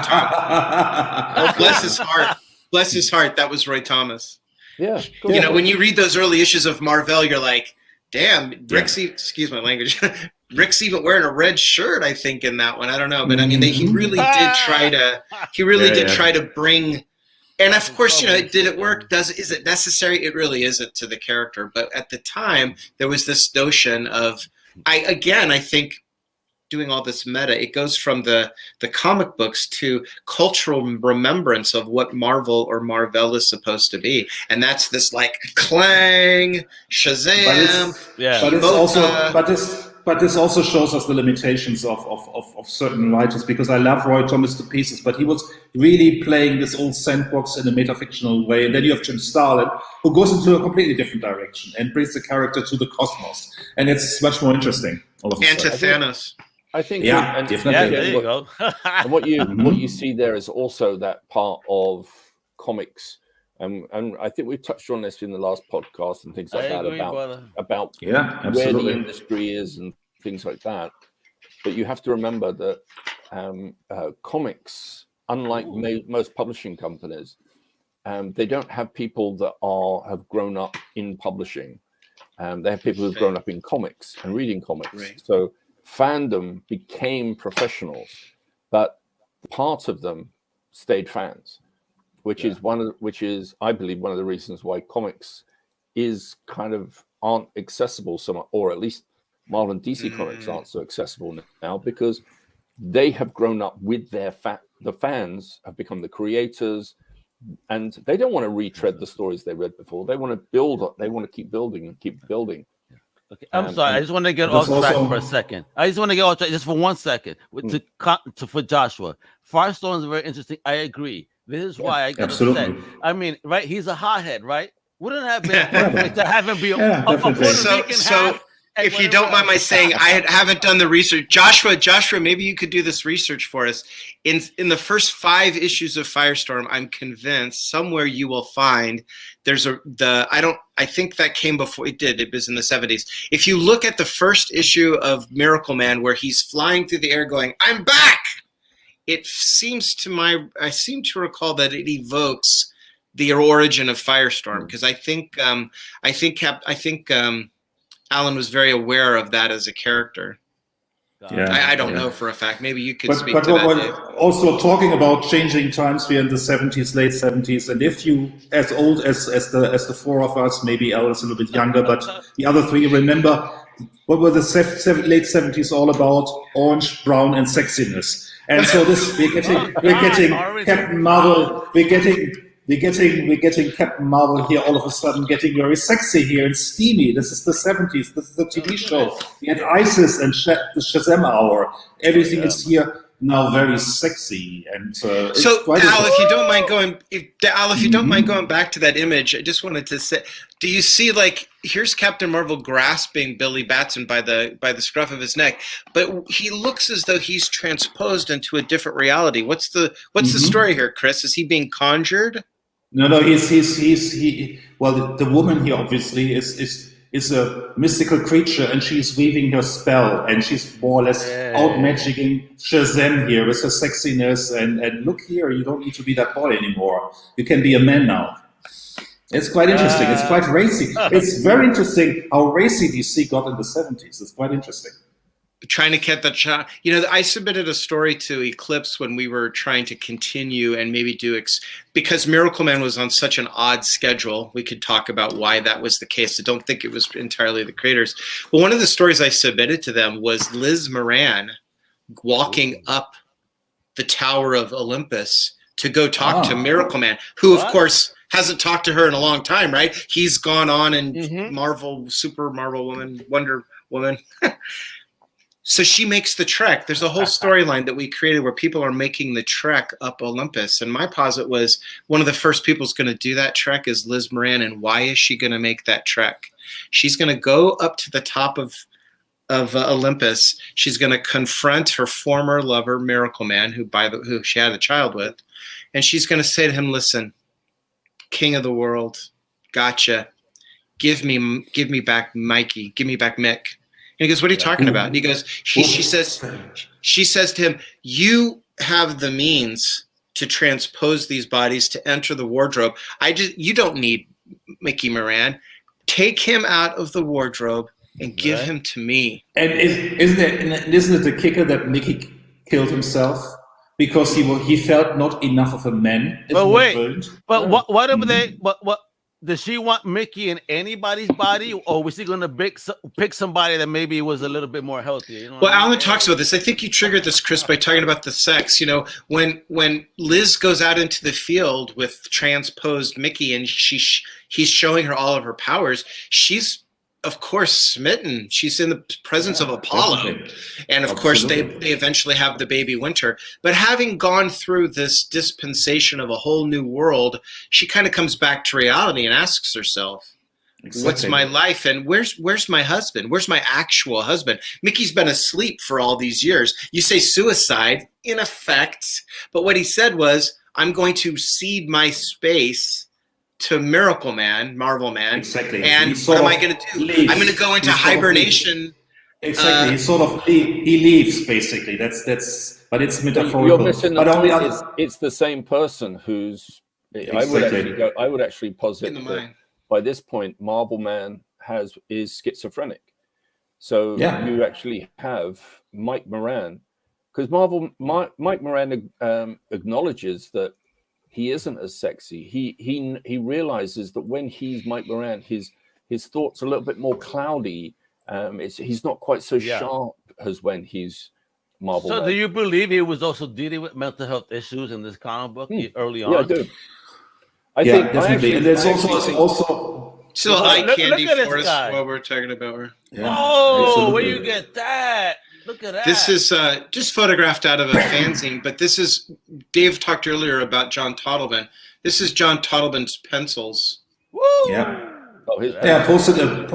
Thomas. Bless his heart. Bless his heart. That was Roy Thomas. Yeah. When you read those early issues of Marvel, you're like, damn, Rick's, excuse my language, Rick's even wearing a red shirt, I think, in that one. I don't know. But I mean, he really did try to bring, and of course, did it work? Is it necessary? It really isn't to the character. But at the time, there was this notion of, I think, doing all this meta, it goes from the comic books to cultural remembrance of what Marvel or Marvel is supposed to be, and that's this like clang, Shazam. But this also shows us the limitations of certain writers, because I love Roy Thomas to pieces, but he was really playing this old sandbox in a metafictional way, and then you have Jim Starlin, who goes into a completely different direction and brings the character to the cosmos, and it's much more interesting. And to Thanos. I think, definitely. Yeah, there you go. And what you see there is also that part of comics, and I think we touched on this in the last podcast and things like that about where the industry is and things like that. But you have to remember that comics, unlike most publishing companies, they don't have people that have grown up in publishing. They have people who've grown up in comics and reading comics. Right. So fandom became professionals, but part of them stayed fans, which is I believe one of the reasons why comics is kind of aren't accessible so much, or at least Marvel and DC comics aren't so accessible now, because they have grown up with their the fans have become the creators, and they don't want to retread the stories they read before. They want to build up. They want to keep building and keep building. Okay, I'm sorry. I just want to get off track for a second. I just want to get off track just for 1 second for Joshua. Firestorm is very interesting. I agree. This is why I got upset. I mean, right? He's a hothead, right? Wouldn't it have been perfect to have him be a Puerto Rican half? If you don't mind my saying, I haven't done the research. Joshua, maybe you could do this research for us. In the first 5 issues of Firestorm, I'm convinced somewhere you will find I think that came before it did. It was in the 70s. If you look at the first issue of Miracle Man, where he's flying through the air going, "I'm back," I seem to recall that it evokes the origin of Firestorm, because I think Alan was very aware of that as a character. I don't know for a fact. Maybe you could speak to that, Dave. Also talking about changing times, we're in the 70s, late 70s, and if you, as old as the 4 of us, maybe Alan's a little bit younger, but the other 3 remember, what were the late 70s all about? Orange, brown, and sexiness. And so this we're getting Captain Marvel, we're getting Captain Marvel here all of a sudden getting very sexy here and steamy. This is the 70s. This is the TV show. We had ISIS and the Shazam Hour. Everything is here now very sexy. And so, Al, if you don't mind going back to that image, I just wanted to say, do you see, like, here's Captain Marvel grasping Billy Batson by the scruff of his neck, but he looks as though he's transposed into a different reality. What's the story here, Chris? Is he being conjured? No, well, the woman here obviously is a mystical creature, and she's weaving her spell, and she's more or less out-magicking Shazam here with her sexiness, and look here, you don't need to be that boy anymore. You can be a man now. It's quite interesting. It's quite racy. It's very interesting how racy DC got in the 70s. It's quite interesting. Trying to get the child. I submitted a story to Eclipse when we were trying to continue and maybe do because Miracle Man was on such an odd schedule. We could talk about why that was the case. I don't think it was entirely the creators. But one of the stories I submitted to them was Liz Moran walking up the Tower of Olympus to go talk to Miracle Man, who of course hasn't talked to her in a long time, right? He's gone on and Marvel, Super Marvel Woman, Wonder Woman. So she makes the trek. There's a whole storyline that we created where people are making the trek up Olympus. And my posit was one of the first people who's going to do that trek is Liz Moran. And why is she going to make that trek? She's going to go up to the top of Olympus. She's going to confront her former lover, Miracle Man, who she had a child with. And she's going to say to him, "Listen, King of the world, gotcha. Give me back Mikey. Give me back Mick." And he goes, "What are you talking about?" And he goes, she says to him, "You have the means to transpose these bodies to enter the wardrobe. You don't need Mickey Moran. Take him out of the wardrobe and give him to me." And isn't it the kicker that Mickey killed himself because he felt not enough of a man? But wait, what what does she want Mickey in anybody's body, or was she going to pick somebody that maybe was a little bit more healthy? Well, Alan talks about this. I think you triggered this, Chris, by talking about the sex. When Liz goes out into the field with transposed Mickey and he's showing her all of her powers, she's of course smitten. She's in the presence of Apollo, definitely. And of course they eventually have the baby Winter. But having gone through this dispensation of a whole new world, she kind of comes back to reality and asks herself, what's my life, and where's my husband? Where's my actual husband? Mickey's been asleep for all these years. You say suicide, in effect, but what he said was, I'm going to cede my space to Miracle Man, Marvel Man. Exactly. And what am I going to do? I'm going to go into hibernation. Exactly. He leaves, basically. That's but it's metaphorical. You're missing the point. It's the same person who's. Exactly. I would actually posit that by this point, Marvel Man is schizophrenic. So you actually have Mike Moran, because Mike Moran acknowledges that he isn't as sexy. He realizes that when he's Mike Moran, his thoughts are a little bit more cloudy. He's not quite so sharp as when he's Marvel. So, do you believe he was also dealing with mental health issues in this comic book early on? Yeah, I do. I yeah, think definitely. And there's also still eye candy look at for us guy. while we're talking about her. Yeah, oh, absolutely. where you get that? Look at that. This is just photographed out of a fanzine, but this is, Dave talked earlier about John Toddleman. This is John Toddleman's pencils. Woo! Yeah. Oh, I posted an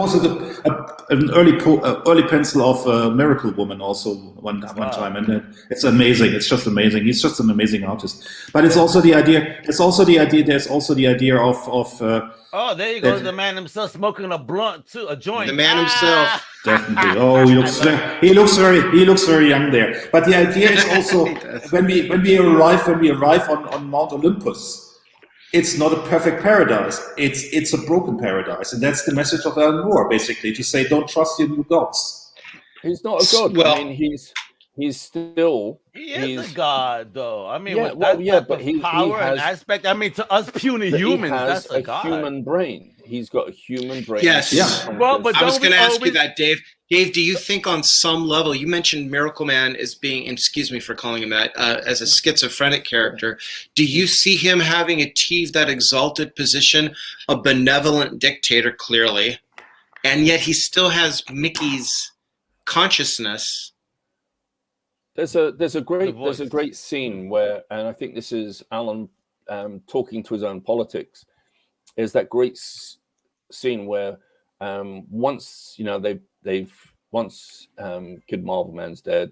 early pencil of Miracle Woman also one time, and it's amazing. It's just amazing. He's just an amazing artist. But it's also the idea. There's also the idea of. Oh, there you go. The man himself smoking a blunt too, a joint. The man himself. Definitely. Oh, he looks very young there. But the idea is also when we arrive on Mount Olympus. It's not a perfect paradise. It's a broken paradise, and that's the message of Alan Moore, basically, to say don't trust your new gods. He's not a god. Well, I mean, he's still a god, though. I mean, Yeah, with well, that yeah, type but of he power has- and aspect. I mean, to us puny but humans, he has that's a god. human brain. He's got a human brain. Yes. Yeah. Well, but I was don't going to we ask you always- that, Dave. Dave, do you think on some level, you mentioned Miracle Man as being, and excuse me for calling him that, as a schizophrenic character. Do you see him having achieved that exalted position of benevolent dictator, clearly, and yet he still has Mickey's consciousness? There's a great scene where, and I think this is Alan talking to his own politics. Is that great scene where once Kid Marvel Man's dead,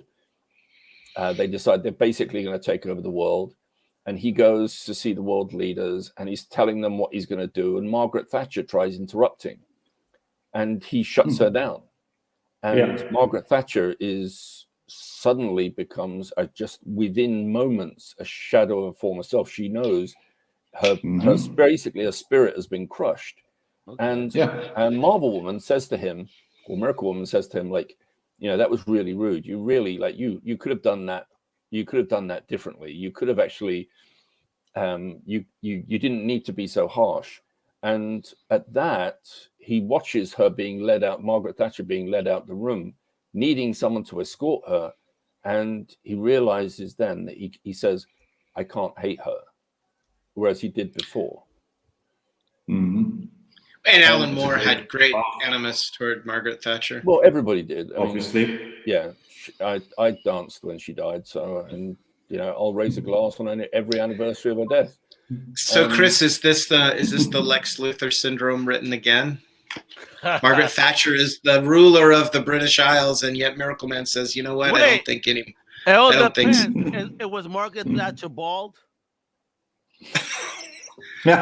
they decide they're basically going to take over the world, and he goes to see the world leaders and he's telling them what he's going to do, and Margaret Thatcher tries interrupting, and he shuts her down, and Margaret Thatcher suddenly becomes just within moments a shadow of her former self. She knows her basically her spirit has been crushed. And Marvel Woman says to him, or Miracle Woman says to him, like, that was really rude. You really, like, you could have done that. You could have done that differently. You could have actually, you didn't need to be so harsh. And at that, he watches her being led out, Margaret Thatcher being led out the room, needing someone to escort her. And he realizes then that he says, I can't hate her, whereas he did before. Mm-hmm. And Alan Moore had great animus toward Margaret Thatcher. Well, everybody did. Obviously. I danced when she died, so, and I'll raise a glass on every anniversary of her death. So, Chris, is this the Lex Luthor syndrome written again? Margaret Thatcher is the ruler of the British Isles, and yet Miracle Man says, "You know what? I don't think any." I don't think so. It was Margaret Thatcher bald. Well,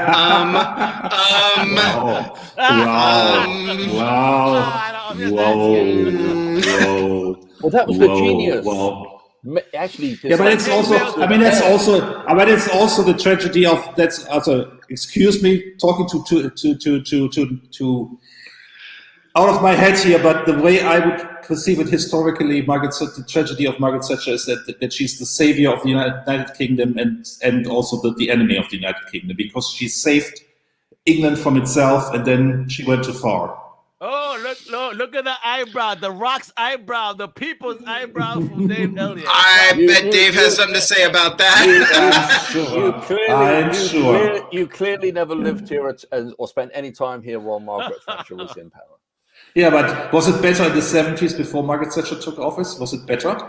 that was the genius. Actually, but it's also. I mean, it's also the tragedy of that's also. Excuse me, talking to out of my head here, but the way I would perceive it historically, the tragedy of Margaret Thatcher is that she's the savior of the United Kingdom and also the enemy of the United Kingdom, because she saved England from itself and then she went too far. Oh, look at the eyebrow, the Rock's eyebrow, the people's eyebrow from Dave Elliott. I bet Dave has something to say about that. I'm sure. You clearly never lived here or spent any time here while Margaret Thatcher was in power. Yeah, but was it better in the 70s before Margaret Thatcher took office? Was it better?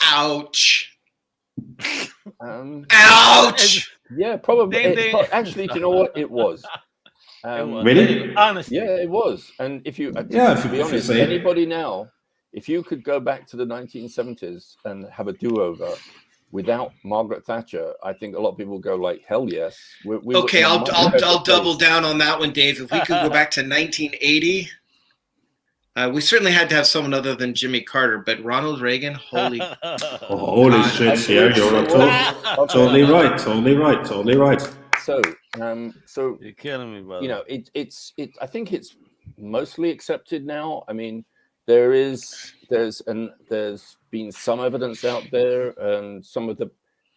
Ouch. Ouch. Yeah, probably. Actually, do you know what? It was. Really? Honestly. Yeah, it was. And to be honest, anybody now, if you could go back to the 1970s and have a do-over without Margaret Thatcher, I think a lot of people will go like, hell yes. Okay, I'll double down on that one, Dave. If we could go back to 1980, we certainly had to have someone other than Jimmy Carter, but Ronald Reagan, holy shit! Yeah, you're totally right. So you're killing me, brother. I think it's mostly accepted now. I mean, there's been some evidence out there, and some of the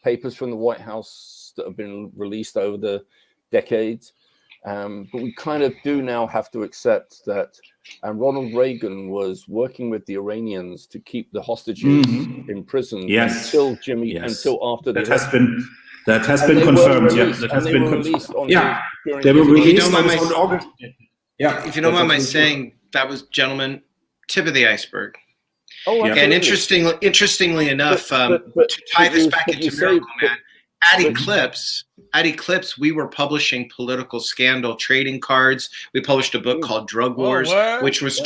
papers from the White House that have been released over the decades. But we kind of do now have to accept that Ronald Reagan was working with the Iranians to keep the hostages in prison until after that has been confirmed. That has been released on they were released on August. Yeah, if you don't mind my saying, that was, gentlemen, tip of the iceberg. Oh, and interestingly enough, to tie this back into Miracle Man, at Eclipse, we were publishing political scandal trading cards. We published a book called Drug Wars, which was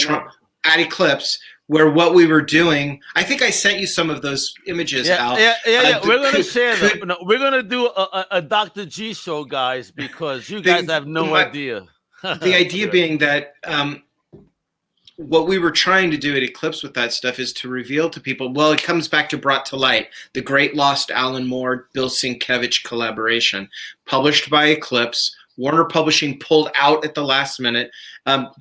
at Eclipse, where what we were doing. I think I sent you some of those images, Al. Yeah. We're gonna share them. No, we're gonna do a Dr. G show, guys, because you guys have no idea. The idea being that what we were trying to do at Eclipse with that stuff is to reveal to people, well, it comes back to Brought to Light, the great lost Alan Moore, Bill Sienkiewicz collaboration, published by Eclipse. Warner Publishing pulled out at the last minute.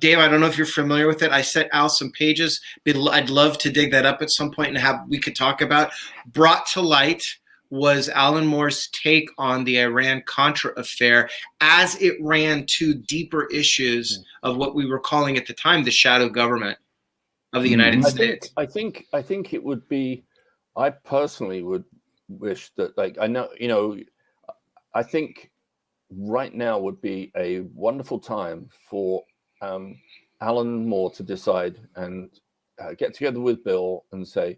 Dave, I don't know if you're familiar with it. I sent Al some pages. I'd love to dig that up at some point and we could talk about. Brought to Light was Alan Moore's take on the Iran-Contra affair as it ran to deeper issues of what we were calling at the time the shadow government of the United States. I think it would be, I personally would wish that, I think right now would be a wonderful time for Alan Moore to decide and get together with Bill and say,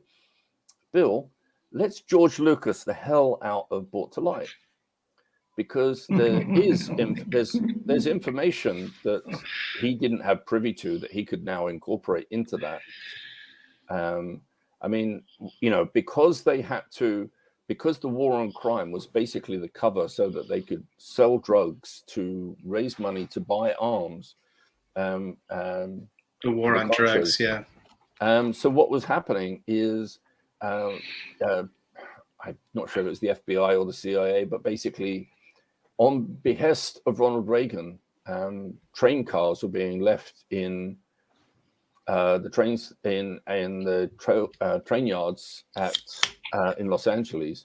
Bill, let's George Lucas the hell out of Brought to Light, because there's information that he didn't have privy to that he could now incorporate into that. I mean, because the war on crime was basically the cover so that they could sell drugs to raise money to buy arms. The war on drugs, yeah. So what was happening is, I'm not sure if it was the FBI or the CIA, but basically on behest of Ronald Reagan, train cars were being left in the trains in the train yards in Los Angeles,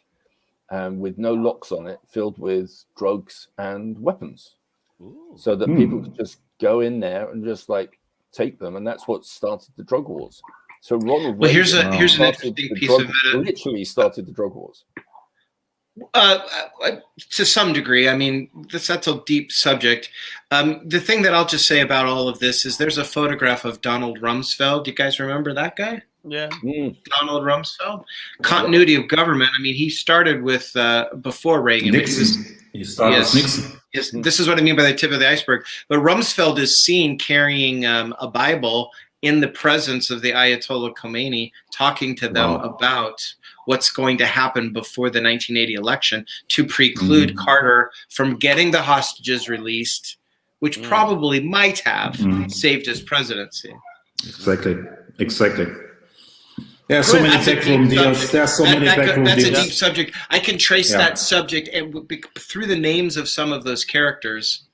with no locks on it, filled with drugs and weapons. So that people could just go in there and just take them, and that's what started the drug wars. So Ronald Reagan here's an interesting piece of it. Literally started the drug wars. To some degree. I mean, that's a deep subject. The thing that I'll just say about all of this is there's a photograph of Donald Rumsfeld. Do you guys remember that guy? Yeah. Donald Rumsfeld. Continuity of government. I mean, he started with before Reagan. Nixon. He started with Nixon. Yes, this is what I mean by the tip of the iceberg. But Rumsfeld is seen carrying a Bible in the presence of the Ayatollah Khomeini, talking to them about what's going to happen before the 1980 election to preclude Carter from getting the hostages released, which probably might have saved his presidency. Exactly. There are so many backroom deals. That's a deep subject. I can trace that subject and through the names of some of those characters.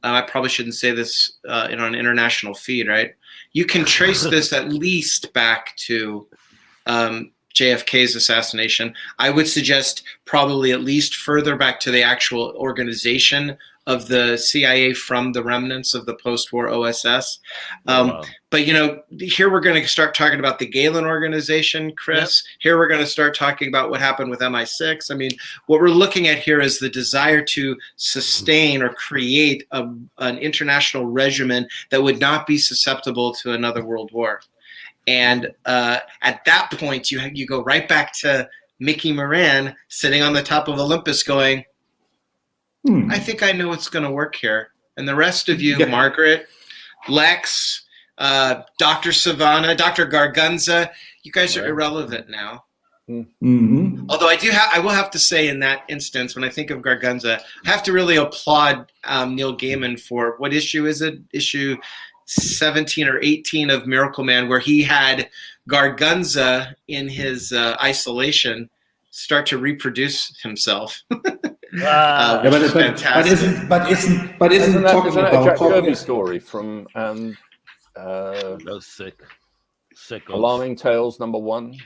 I probably shouldn't say this on an international feed, right? You can trace this at least back to JFK's assassination. I would suggest probably at least further back to the actual organization of the CIA from the remnants of the post-war OSS. But, here we're going to start talking about the Galen organization, Chris. Yep. Here we're going to start talking about what happened with MI6. I mean, what we're looking at here is the desire to sustain or create an international regimen that would not be susceptible to another world war. And at that point, you go right back to Mickey Moran sitting on the top of Olympus going, I think I know what's going to work here. And the rest of you, Margaret, Lex, Dr. Savannah, Dr. Gargunza, you guys are irrelevant now. Although I will have to say in that instance, when I think of Gargunza, I have to really applaud Neil Gaiman for, what issue is it? Issue 17 or 18 of Miracle Man, where he had Gargunza in his isolation start to reproduce himself. Isn't talking that about a Jack Kirby story from that was sick. Sickos. Alarming Tales #1.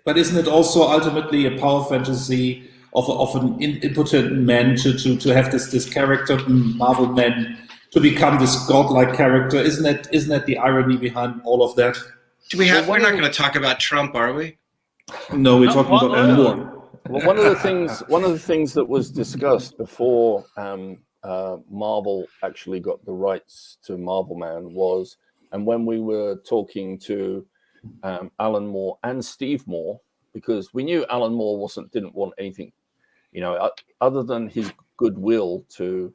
But isn't it also ultimately a power fantasy of an impotent man to have this character, Marvel Man, to become this godlike character? Isn't that the irony behind all of that? We're not going to talk about Trump, are we? No, we're talking about Alan Moore. Well, one of the things that was discussed before Marvel actually got the rights to Marvel Man was, and when we were talking to Alan Moore and Steve Moore, because we knew Alan Moore didn't want anything, other than his goodwill to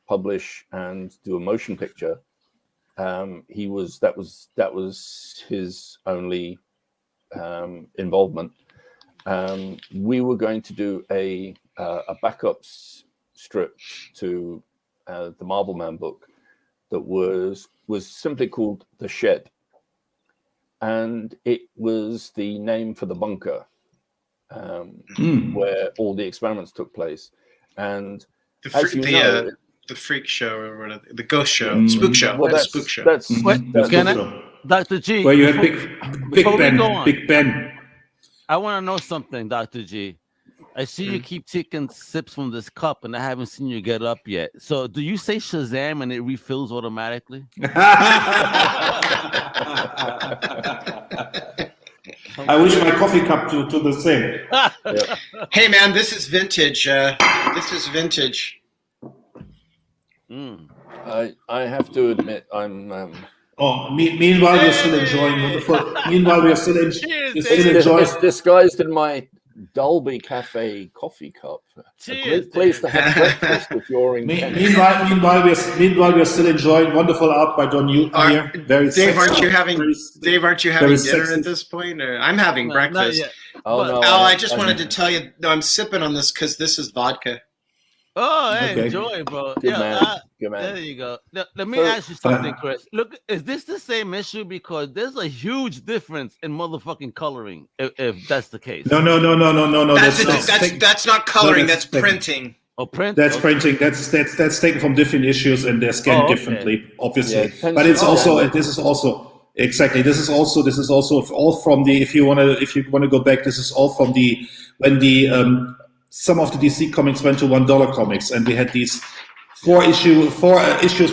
publish and do a motion picture. That was his only involvement. We were going to do a backup strip to the Marvel Man book that was simply called The Shed, and it was the name for the bunker where all the experiments took place. And the freak show or whatever, the ghost show, spook show. Well, that's spook show. That's Dr. G. Where you had Big Ben. I want to know something, Dr. G. I see you keep taking sips from this cup, and I haven't seen you get up yet. So, do you say Shazam and it refills automatically? I wish my coffee cup to the same. Yeah. Hey, man, this is vintage. This is vintage. I have to admit, I'm. Meanwhile, we're still enjoying wonderful. Meanwhile, we're still enjoying. Disguised in my Dolby Cafe coffee cup. Cheers, A great place to have breakfast if you're in. Meanwhile, we're still enjoying wonderful art by Don Newton here. Very Dave, sexy. aren't you having dinner sexy. at this point? Or I'm having breakfast. No! I just wanted to tell you. No, I'm sipping on this because this is vodka. Oh, hey, Okay. enjoy, bro. Good man. Good man. There you go. Now, let me ask you something, Chris. Look, is this the same issue? Because there's a huge difference in motherfucking coloring, if that's the case. No. That's not coloring. that's That's printing. Oh, print? That's printing. That's taken from different issues and they're scanned differently, obviously. Yeah, but it's also this is also exactly this is also all from the if you want to go back, this is all from when some of the DC comics went to $1 comics, and we had these four issues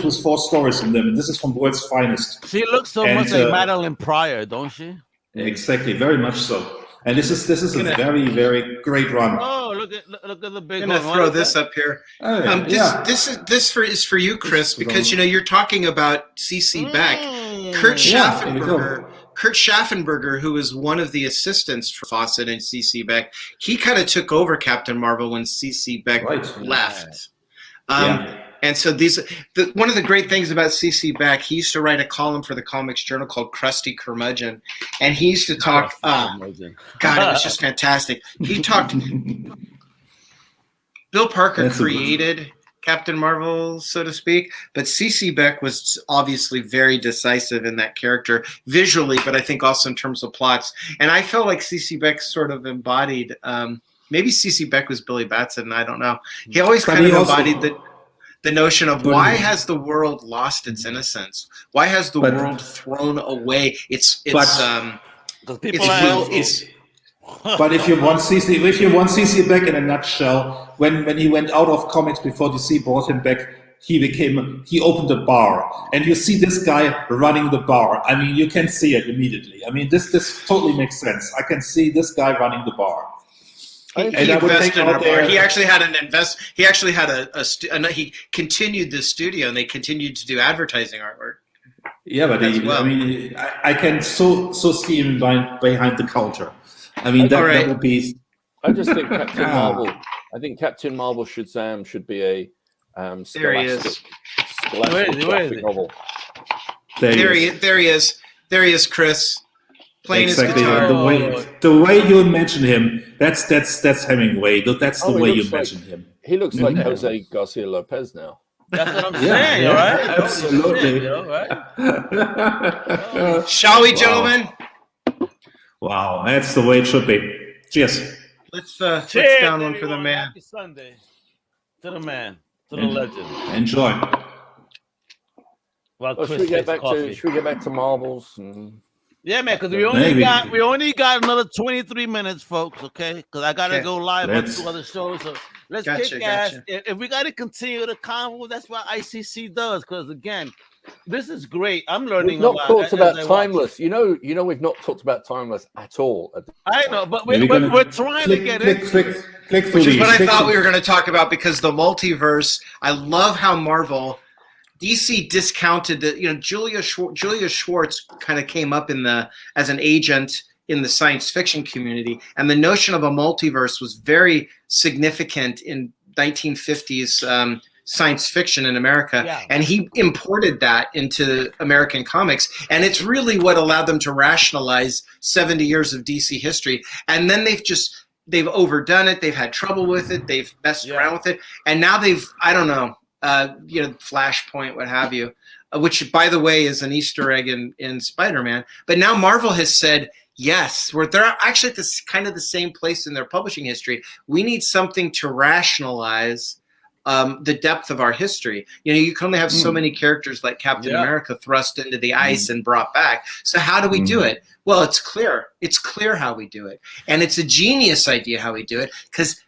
with 4 stories in them. And this is from World's Finest. She looks so much like Madeline Pryor, don't she? Exactly, very much so. And this is a very, very great run. Oh, look at the big I'm one. gonna throw this up here. This is for you, Chris, because you're talking about CC Beck, Kurt Schaffenberger, who was one of the assistants for Fawcett and CC Beck. He kind of took over Captain Marvel when CC Beck left. And so one of the great things about CC Beck, he used to write a column for the Comics Journal called Krusty Curmudgeon, and he used to talk. God, it was just fantastic. He talked. Bill Parker created Captain Marvel, so to speak, but CC Beck was obviously very decisive in that character visually, but I think also in terms of plots. And I felt like CC Beck sort of embodied. Maybe CC Beck was Billy Batson. I don't know. He always kind of embodied the notion of why has the world lost its innocence? Why has the world thrown away But if you want CC Beck in a nutshell, when he went out of comics before DC brought him back, he opened a bar, and you see this guy running the bar. I mean, you can see it immediately. I mean, this totally makes sense. I can see this guy running the bar. He invested in a bar. He actually had He actually had he continued the studio, and they continued to do advertising artwork. Yeah, but I can so see him behind the counter. I mean, that would be. I just think Captain Marvel. I think Captain Marvel Shazam should be a scholastic graphic novel. There he is, Chris. Playing exactly. his guitar. The way you mention him, that's Hemingway. That's the way you mention him. He looks like Jose Garcia Lopez now. That's what I'm saying, all right? Absolutely. Right? Shall we, gentlemen? Wow, that's the way it should be. Cheers. Let's down one for the man. Happy Sunday to the man, to the legend. Enjoy. Well, should we get back to Marvels? Yeah, man, because we only got another 23 minutes, folks. Okay, because I gotta go live on 2 other shows. So let's kick ass. If we gotta continue the convo, that's what ICC does. Because again, this is great. I'm learning We've not a lot. talked about Timeless. You know, we've not talked about Timeless at all. I know, but we're trying to get click through which is what I these. thought we were going to talk about, because the multiverse. I love how Marvel. DC discounted the, Julia Schwartz kind of came up as an agent in the science fiction community, and the notion of a multiverse was very significant in 1950s science fiction in America, and he imported that into American comics, and it's really what allowed them to rationalize 70 years of DC history. And then they've overdone it, they've had trouble with it, they've messed around with it, and now Flashpoint, what have you, which, by the way, is an Easter egg in Spider-Man. But now Marvel has said, yes, they're actually at this kind of the same place in their publishing history. We need something to rationalize the depth of our history. You can only have so many characters like Captain America thrust into the ice and brought back. So how do we do it? Well, it's clear. It's clear how we do it. And it's a genius idea how we do it, because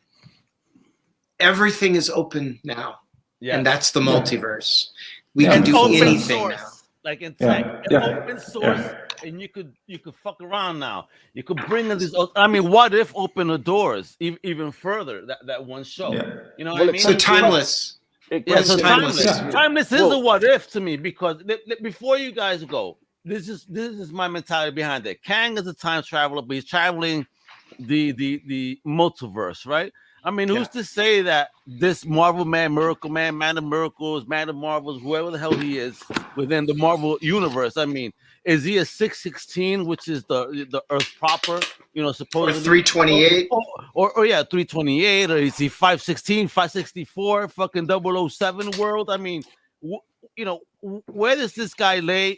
everything is open now. Yeah. And that's the multiverse. We can do anything now. Like in fact, open source, and you could fuck around now. You could bring in these. I mean, what if open the doors even further? That one show. Yeah. You know what I mean? So timeless. So timeless. Timeless is a what if to me, because before you guys go, this is my mentality behind it. Kang is a time traveler, but he's traveling the multiverse, right? I mean, who's to say that this Marvel Man, Miracle Man, Man of Miracles, Man of Marvels, whoever the hell he is within the Marvel universe? I mean, is he a 616, which is the Earth proper? Supposedly, or 328, or 328, or is he 516, 564, fucking 007 world? I mean, where does this guy lay?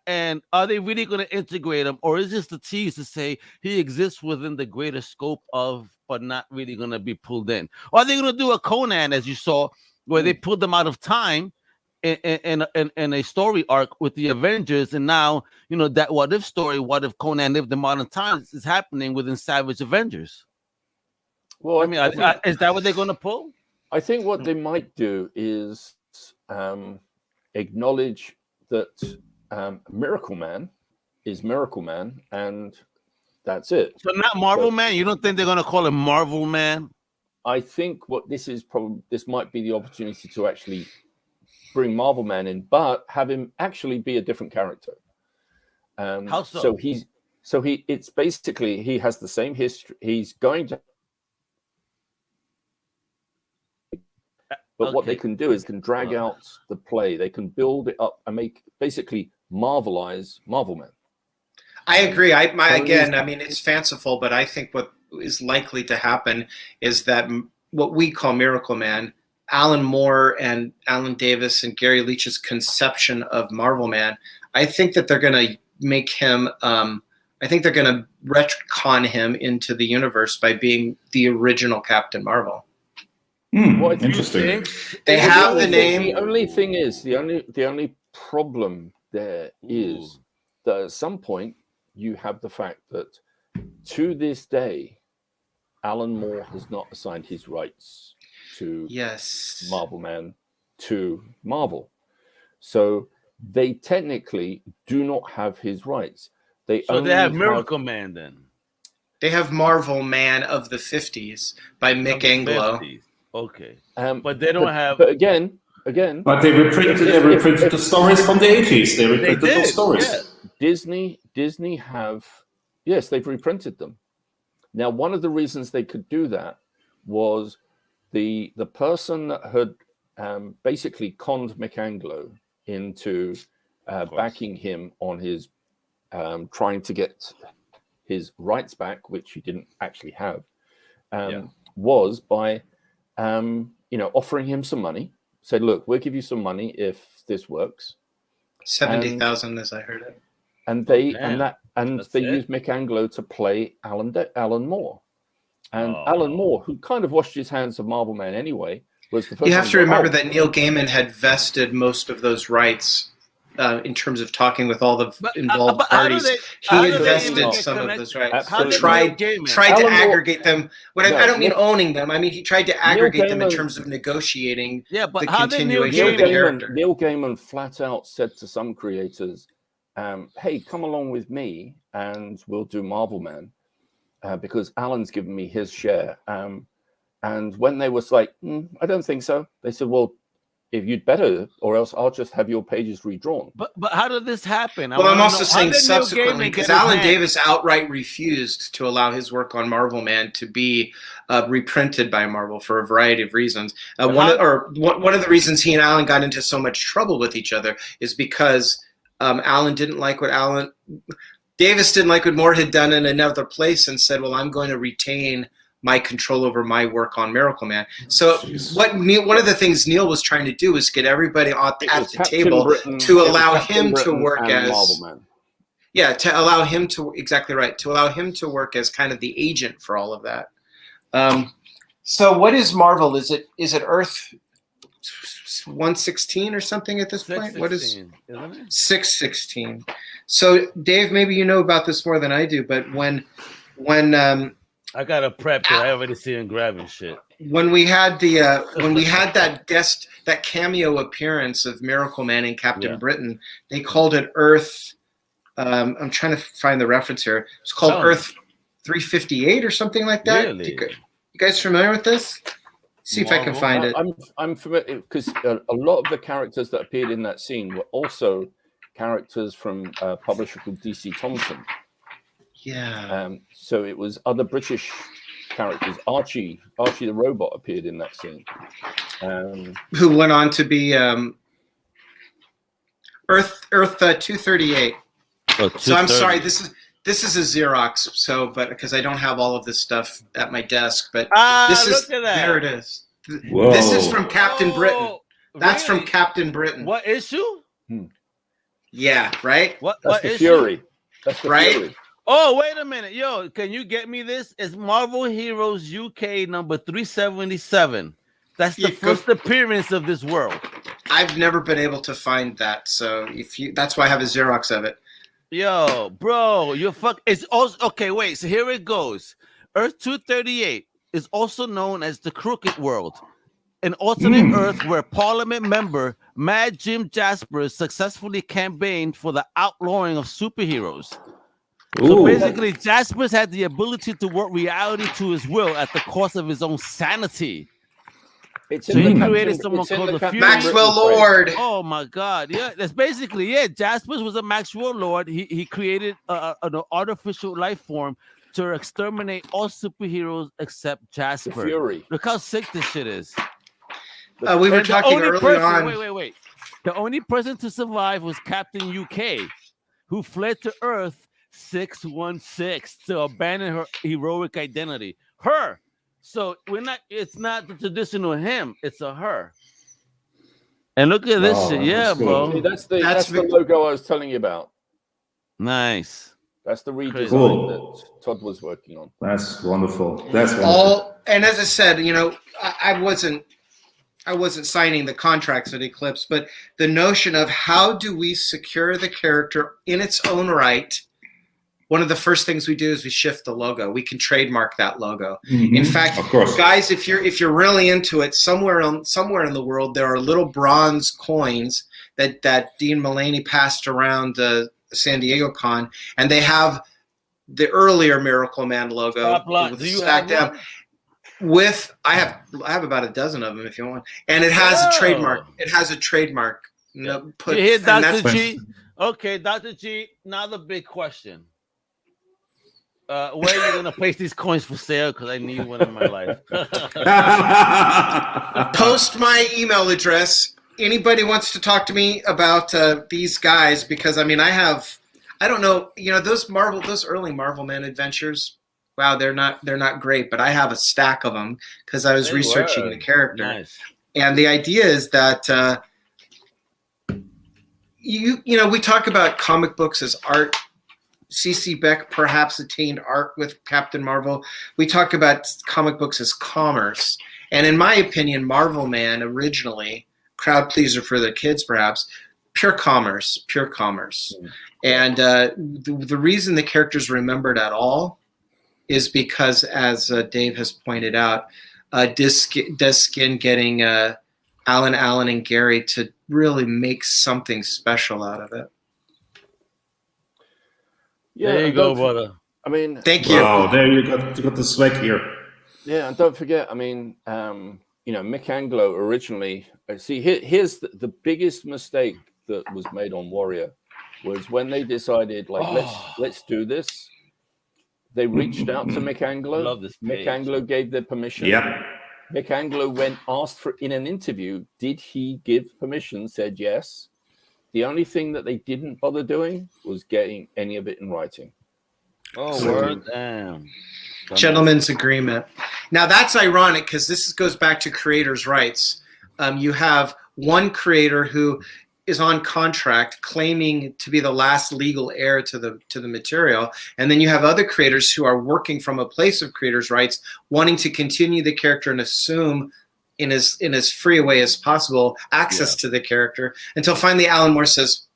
And are they really going to integrate him, or is this the tease to say he exists within the greater scope of, but not really going to be pulled in? Or are they going to do a Conan, as you saw, where they pulled them out of time in a story arc with the Avengers, and now that what if story, what if Conan lived in modern times, is happening within Savage Avengers? Well, I mean, is that what they're going to pull? I think what they might do is acknowledge that Miracle Man is Miracle Man, and that's it. So not Marvel Man? You don't think they're going to call him Marvel Man? I think what this might be the opportunity to actually bring Marvel Man in, but have him actually be a different character. How so? It's basically, he has the same history. He's going to, but what they can do is drag out the play. They can build it up and basically Marvelize Marvel Man. I agree. I mean, it's fanciful, but I think what is likely to happen is that what we call Miracle Man, Alan Moore and Alan Davis and Gary Leach's conception of Marvel Man, I think that they're going to make him, I think they're going to retcon him into the universe by being the original Captain Marvel. Interesting. They have the name. The only thing is, the only problem there is that at some point you have the fact that to this day, Alan Moore has not assigned his rights to Marvel Man to Marvel. So they technically do not have his rights. They have Miracle Man then. They have Marvel Man of the 50s by Mick Anglo. 50s. Okay. But they don't have. But again. But they reprinted the stories from the 80s. They reprinted those stories. Yeah. Disney have, they've reprinted them. Now, one of the reasons they could do that was the person that had basically conned Mick Anglo into backing him on his trying to get his rights back, which he didn't actually have, was by offering him some money. Said, look, we'll give you some money if this works. 70,000, as I heard it. And they used Mick Anglo to play Alan Moore. And Alan Moore, who kind of washed his hands of Marvel Man anyway, was the person. You have to remember that Neil Gaiman had vested most of those rights in terms of talking with all the involved parties. He invested some of this, right? So tried to aggregate them. I don't mean owning them. I mean, he tried to aggregate them in terms of negotiating the continuation of the character. Neil Gaiman flat out said to some creators, hey, come along with me and we'll do Marvel Man, because Alan's given me his share. And when they was like, I don't think so, they said, well, if you'd better, or else I'll just have your pages redrawn. But how did this happen? Well, I'm also saying subsequently, because Alan Davis outright refused to allow his work on Marvel Man to be reprinted by Marvel for a variety of reasons. One of the reasons he and Alan got into so much trouble with each other is because Alan didn't like what Davis didn't like what Moore had done in another place, and said, well, I'm going to retain my control over my work on Miracle Man. So one of the things Neil was trying to do was get everybody at the table to allow him to work as to allow him to work as kind of the agent for all of that. So what is Marvel? Is it Earth 116 or something at this point? What is 616? So Dave, maybe you know about this more than I do, but when I got to prep because I already see him grabbing shit. When we had that cameo appearance of Miracle Man and Captain Britain, they called it Earth. I'm trying to find the reference here. It's called Earth 358 or something like that. Really? You guys familiar with this? See if I can find it. I'm familiar because a lot of the characters that appeared in that scene were also characters from a publisher called DC Thomson. Yeah. So it was other British characters. Archie the robot appeared in that scene. Who went on to be Earth 238. So I'm sorry. This is a Xerox. So, but because I don't have all of this stuff at my desk, but look at that. There it is. Whoa. This is from Captain Britain. That's from Captain Britain. What issue? Yeah. Right. That's the Fury. That's the Fury. Oh, wait a minute. Yo, can you get me this? It's Marvel Heroes UK number 377. That's the first appearance of this world. I've never been able to find that. So that's why I have a Xerox of it. Yo, bro, it's also okay, wait. So here it goes. Earth 238 is also known as the Crooked World, an alternate Earth where Parliament member Mad Jim Jaspers successfully campaigned for the outlawing of superheroes. So basically, Jaspers had the ability to work reality to his will at the cost of his own sanity. He created someone called the Fury. Maxwell Lord. Oh my God! Yeah, that's basically Jaspers was a Maxwell Lord. He created an artificial life form to exterminate all superheroes except Jasper. The Fury. Look how sick this shit is. We were talking early on. Wait. The only person to survive was Captain UK, who fled to Earth 616 to abandon her heroic identity. Her. So it's not the traditional him, it's a her. And look at this shit. Yeah, bro. See, that's the logo I was telling you about. Nice. That's the redesign that Todd was working on. That's wonderful. And as I said, I wasn't signing the contracts at Eclipse, but the notion of how do we secure the character in its own right. One of the first things we do is we shift the logo. We can trademark that logo. Mm-hmm. In fact, guys, if you're really into it, somewhere in the world there are little bronze coins that Dean Mulaney passed around San Diego Con, and they have the earlier Miracle Man logo with stacked down. I have about a dozen of them if you want, and it has a trademark. It has a trademark. You hear Dr. G? Okay, Dr. G. Now the big question. Where are you gonna place these coins for sale? Because I need one in my life. Post my email address. Anybody wants to talk to me about these guys? Because I don't know. Those early Marvel Man adventures. Wow, they're not great, but I have a stack of them because I was researching the character. Nice. And the idea is that we talk about comic books as art. C.C. Beck perhaps attained art with Captain Marvel. We talk about comic books as commerce. And in my opinion, Marvel Man originally, crowd pleaser for the kids perhaps, pure commerce. And the reason the character's remembered at all is because, as Dave has pointed out, Deskin getting Alan, and Gary to really make something special out of it. Yeah, there you go, brother. I mean, thank you. Wow, there you got the swag here. Yeah, and don't forget, I mean, Mick Anglo originally. See, here's the biggest mistake that was made on Warrior was when they decided, let's do this. They reached out to Mick Anglo. Love this page. Mick Anglo gave their permission. Yeah. Mick Anglo asked for in an interview, did he give permission? Said yes. The only thing that they didn't bother doing was getting any of it in writing. Oh, word, damn. Gentleman's agreement. Now that's ironic because this goes back to creators' rights. You have one creator who is on contract claiming to be the last legal heir to the material, and then you have other creators who are working from a place of creators' rights, wanting to continue the character and assume in as free a way as possible access to the character until finally Alan Moore says,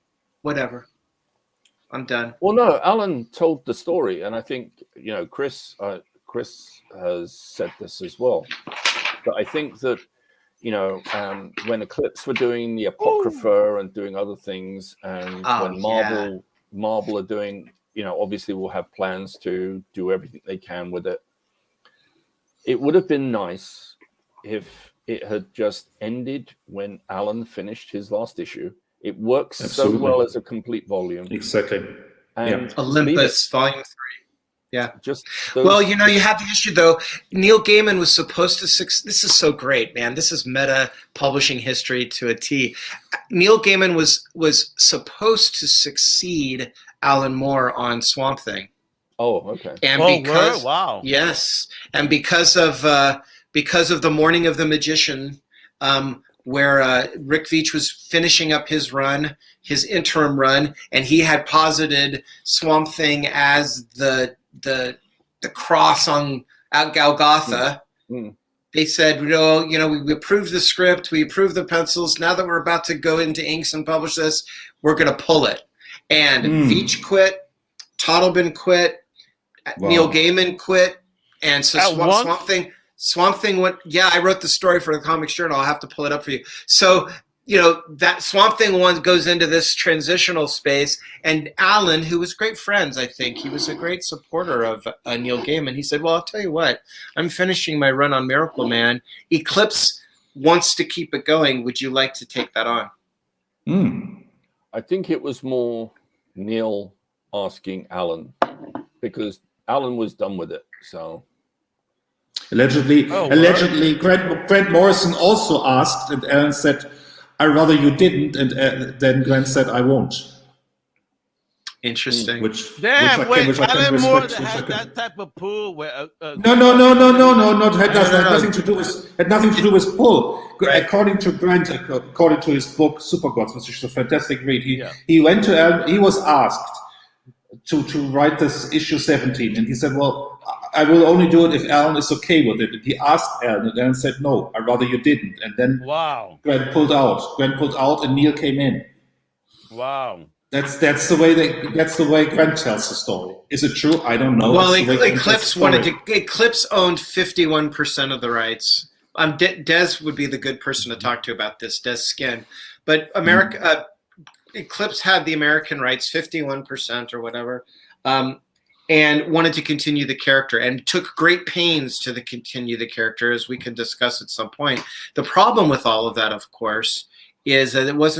"Whatever, I'm done." Well, no, Alan told the story, and I think Chris has said this as well. But I think that when Eclipse were doing the Apocrypha and doing other things, and when Marvel are doing, obviously will have plans to do everything they can with it. It would have been nice if it had just ended when Alan finished his last issue. It works so well as a complete volume. Exactly. And Olympus, Volume 3. Yeah. Just well, you have the issue though. Neil Gaiman was supposed to. This is so great, man. This is meta publishing history to a T. Neil Gaiman was supposed to succeed Alan Moore on Swamp Thing. Oh, okay. And wow. Yes, and because of the Morning of the Magician, where Rick Veitch was finishing up his interim run, and he had posited Swamp Thing as the cross on Golgotha. They said, we approved the script, we approved the pencils. Now that we're about to go into inks and publish this, we're going to pull it. And Veitch quit, Toddleben quit, Neil Gaiman quit, and so Swamp Thing went. Yeah, I wrote the story for the Comics Journal. I'll have to pull it up for you. So that Swamp Thing one goes into this transitional space, and Alan, who was great friends, I think he was a great supporter of Neil Gaiman. He said, "Well, I'll tell you what, I'm finishing my run on Miracle Man. Eclipse wants to keep it going. Would you like to take that on?" I think it was more Neil asking Alan because Alan was done with it. So allegedly, Grant Morrison also asked, and Alan said, "I rather you didn't," and then Grant said, "I won't." Interesting. Alan Moore had that type of pull where no. Had nothing to do with pull. Right. According to Grant, according to his book Super Gods, which is a fantastic read, he went to Alan. He was asked to write this issue 17, and he said, "Well, I will only do it if Alan is okay with it." And he asked Alan, and Alan said, "No, I'd rather you didn't." And then Grant pulled out, and Neil came in. Wow. That's the way Grant tells the story. Is it true? I don't know. Well, Eclipse owned 51% of the rights. Des would be the good person to talk to about this, Des Skin. But Eclipse had the American rights, 51% or whatever, and wanted to continue the character and took great pains to continue the character, as we can discuss at some point. The problem with all of that, of course, is that it was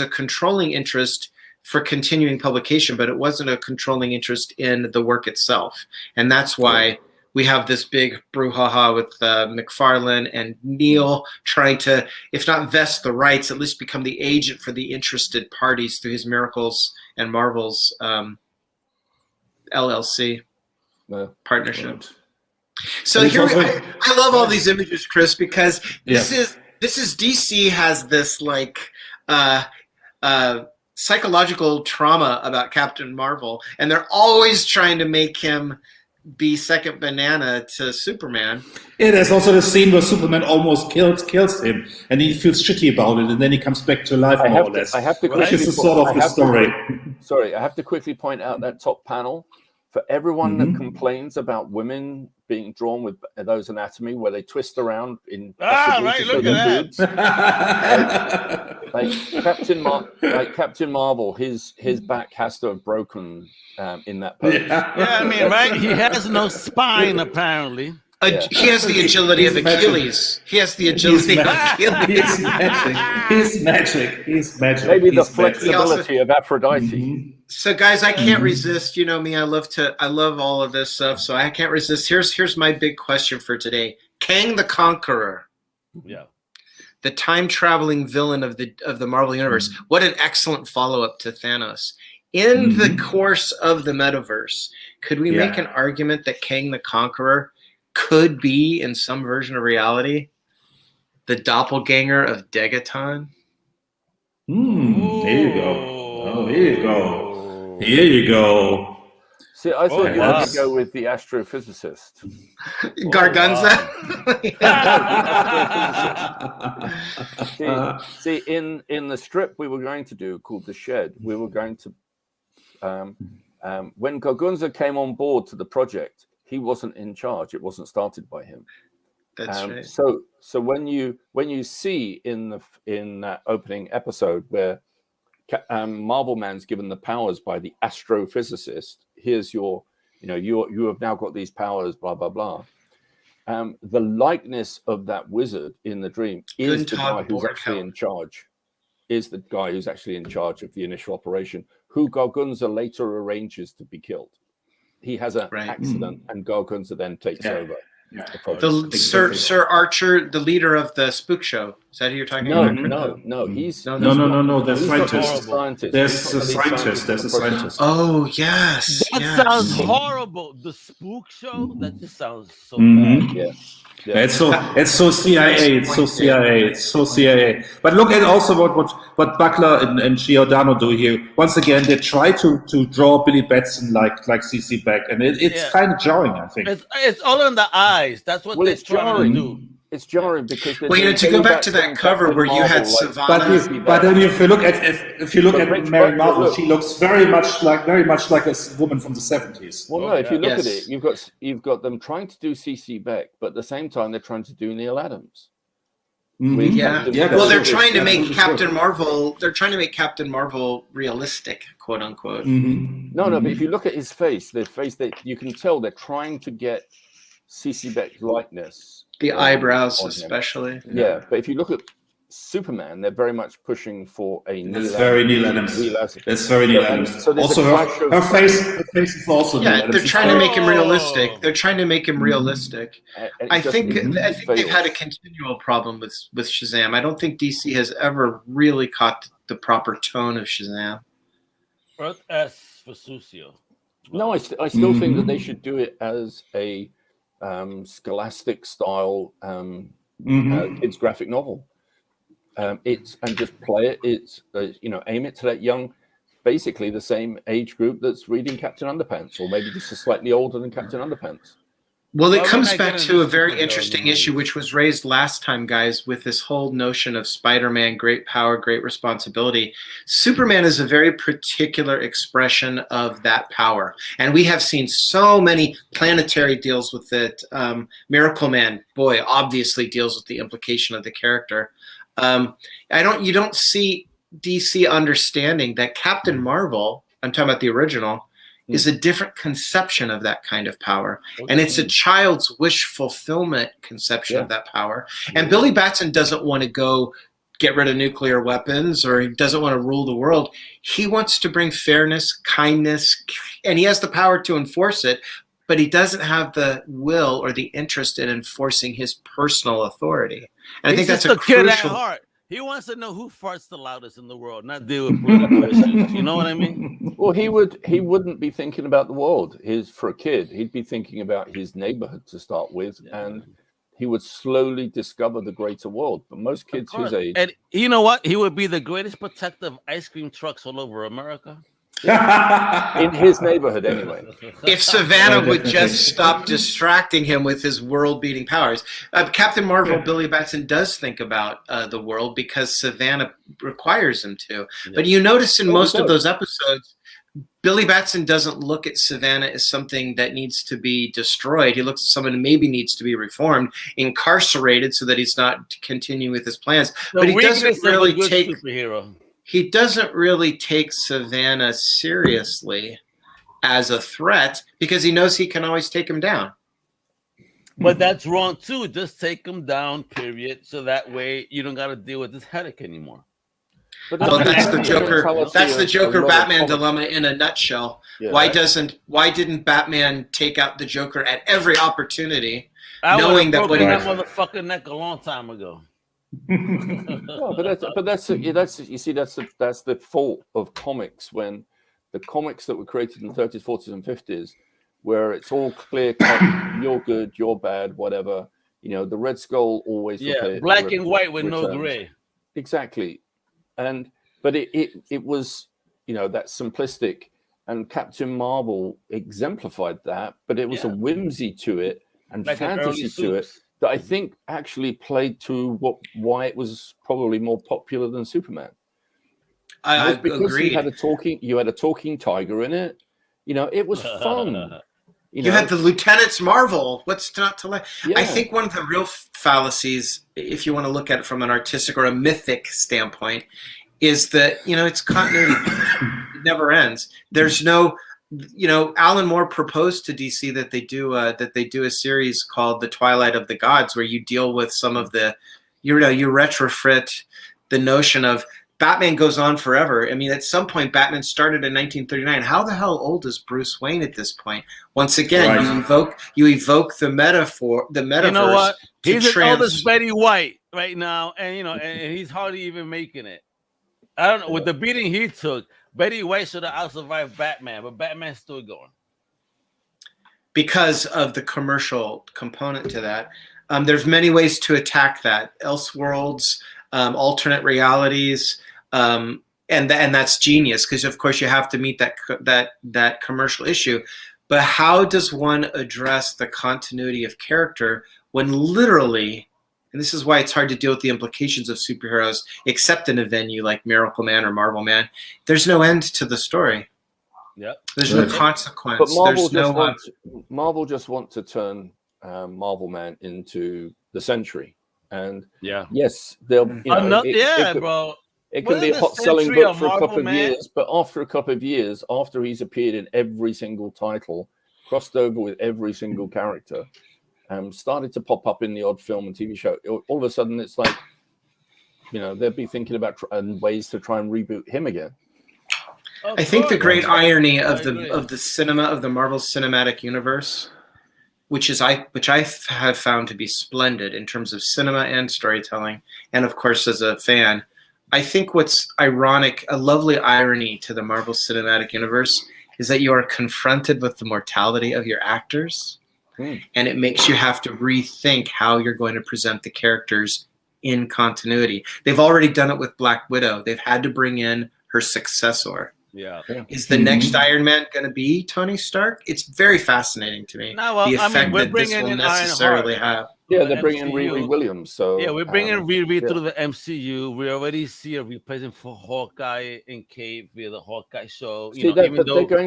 a controlling interest for continuing publication, but it wasn't a controlling interest in the work itself. And that's why we have this big brouhaha with McFarlane and Neil trying to, if not vest the rights, at least become the agent for the interested parties through his Miracles and Marvels LLC partnership. So here I love all these images, Chris, because this is DC has this psychological trauma about Captain Marvel, and they're always trying to make him be second banana to Superman. Yeah, there's also the scene where Superman almost kills him, and he feels shitty about it, and then he comes back to life more or less. I have to Which is the sort of the story. I have to quickly point out that top panel. For everyone that complains about women being drawn with those anatomy where they twist around in right, look at that. like Captain Marvel, his back has to have broken in that pose. Yeah, I mean, right? He has no spine apparently. He has the agility of Achilles. He has the agility of Achilles. He's magic. Maybe the flexibility of Aphrodite. So, guys, I can't resist. You know me. I love all of this stuff. So I can't resist. Here's my big question for today: Kang the Conqueror. Yeah. The time-traveling villain of the Marvel Universe. What an excellent follow-up to Thanos. In the course of the metaverse, could we make an argument that Kang the Conqueror could be, in some version of reality, the doppelganger of Degaton? There you go. Oh, here you go. See, I thought you had to go with the astrophysicist. Gargunza? See, in the strip we were going to do called The Shed, we were going to, when Gargunza came on board to the project, he wasn't in charge. It wasn't started by him. That's right. So when you see in that opening episode where Marvel Man's given the powers by the astrophysicist, here's your, you have now got these powers, blah blah blah. The likeness of that wizard in the dream is the guy who's actually in charge. Is the guy who's actually in charge of the initial operation, who Gargunza later arranges to be killed. He has an accident, and Gargunza then takes over. Sir Archer, the leader of the spook show. Is that who you're talking about? No. He's no. There's scientist. There's a scientist. Oh yes. That sounds horrible. The spook show. That just sounds so bad. Yeah. It's so CIA. It's so CIA. But look at also what Buckler and Giordano do here. Once again, they try to draw Billy Batson like CC Beck, and it's kind of jarring. I think it's all in the eyes. That's what they're trying to do. It's jarring because to go back to that cover where you had Savannah. But then if you look at Mary Marvel, she looks very much like a woman from the 70s. Well, no, if you look at it, you've got them trying to do CC Beck, but at the same time they're trying to do Neil Adams. Well, they're trying to make Captain Marvel. They're trying to make Captain Marvel realistic, quote unquote. No, but if you look at his face, that you can tell they're trying to get CC Beck's likeness. The eyebrows, especially. Yeah, but if you look at Superman, they're very much pushing for a Neil Adams. That's very Neil Adams. So also, her face is also. Yeah, they're trying to make him realistic. I think they've had a continual problem with Shazam. I don't think DC has ever really caught the proper tone of Shazam. Earth S for Susio. No, I still think that they should do it as a scholastic style kids graphic novel. And just play it. It's aim it to that young, basically the same age group that's reading Captain Underpants, or maybe just slightly older than Captain Underpants. Well, it comes back to a very interesting issue, which was raised last time, guys, with this whole notion of Spider-Man, great power, great responsibility. Superman is a very particular expression of that power. And we have seen so many planetary deals with it. Miracle Man, boy, obviously deals with the implication of the character. You don't see DC understanding that Captain Marvel, I'm talking about the original, is a different conception of that kind of power. And it's a child's wish fulfillment conception of that power. And Billy Batson doesn't want to go get rid of nuclear weapons, or he doesn't want to rule the world. He wants to bring fairness, kindness, and he has the power to enforce it, but he doesn't have the will or the interest in enforcing his personal authority. And I think that's a crucial... Kid at heart. He wants to know who farts the loudest in the world, not deal with political issues. You know what I mean? Well, he wouldn't be thinking about the world. For a kid, he'd be thinking about his neighborhood to start with, and he would slowly discover the greater world. But most kids his age... And you know what? He would be the greatest protector of ice cream trucks all over America. In his neighborhood, anyway. If Savannah would just stop distracting him with his world-beating powers. Captain Marvel, Billy Batson does think about the world because Savannah requires him to. Yeah. But you notice in most of those episodes, Billy Batson doesn't look at Savannah as something that needs to be destroyed. He looks at someone who maybe needs to be reformed, incarcerated so that he's not continuing with his plans. But he doesn't really take superhero. He doesn't really take Savannah seriously as a threat because he knows he can always take him down. But that's wrong too. Just take him down, period. So that way you don't got to deal with this headache anymore. But that's the Joker. That's the Joker Batman dilemma in a nutshell. Yeah, why didn't Batman take out the Joker at every opportunity, knowing that what he that motherfucking neck a long time ago? No, but that's the fault of comics, when the comics that were created in the 30s, 40s, and 50s, where it's all clear cut, you're good, you're bad, whatever. You know, the Red Skull always black and white with no gray. Exactly. But it was, you know, that simplistic, and Captain Marvel exemplified that, but it was a whimsy to it and like fantasy to it that I think actually played to why it was probably more popular than Superman. I agree. You had a talking tiger in it. You know, it was fun. You had the Lieutenants Marvel. What's not to like? Yeah. I think one of the real fallacies, if you want to look at it from an artistic or a mythic standpoint, is that, you know, it's continuity. It never ends. There's no, you know, Alan Moore proposed to DC that they do a series called The Twilight of the Gods, where you deal with some of the, you retrofit the notion of Batman goes on forever. I mean, at some point, Batman started in 1939. How the hell old is Bruce Wayne at this point? Once again, you evoke the metaphor, the metaverse. You know what? He's as old as Betty White right now, and you know, and he's hardly even making it. I don't know. With the beating he took, Betty White should have out-survived Batman, but Batman's still going. Because of the commercial component to that. There's many ways to attack that. Elseworlds, alternate realities, and that's genius, because of course you have to meet that commercial issue. But how does one address the continuity of character when literally, and this is why it's hard to deal with the implications of superheroes, except in a venue like Miracle Man or Marvel Man, there's no end to the story. Yep. There's no consequence. But Marvel just want to turn Marvel Man into the Century. And yes, they'll, bro. It can be a hot selling book for a couple of years, but after a couple of years, after he's appeared in every single title, crossed over with every single character, started to pop up in the odd film and TV show, all of a sudden it's like, you know, they'll be thinking about ways to try and reboot him again. I think the great irony of the cinema of the Marvel Cinematic Universe, which I have found to be splendid in terms of cinema and storytelling, and of course as a fan, I think what's ironic, a lovely irony to the Marvel Cinematic Universe, is that you are confronted with the mortality of your actors, and it makes you have to rethink how you're going to present the characters in continuity. They've already done it with Black Widow. They've had to bring in her successor. Yeah. Is the next Iron Man going to be Tony Stark? It's very fascinating to me. No, well, the effect we're that this will in necessarily have. Yeah, they're bringing Riri Williams. So yeah, we're bringing Riri through the MCU. We already see a replacement for Hawkeye in Cape via the Hawkeye show. You're going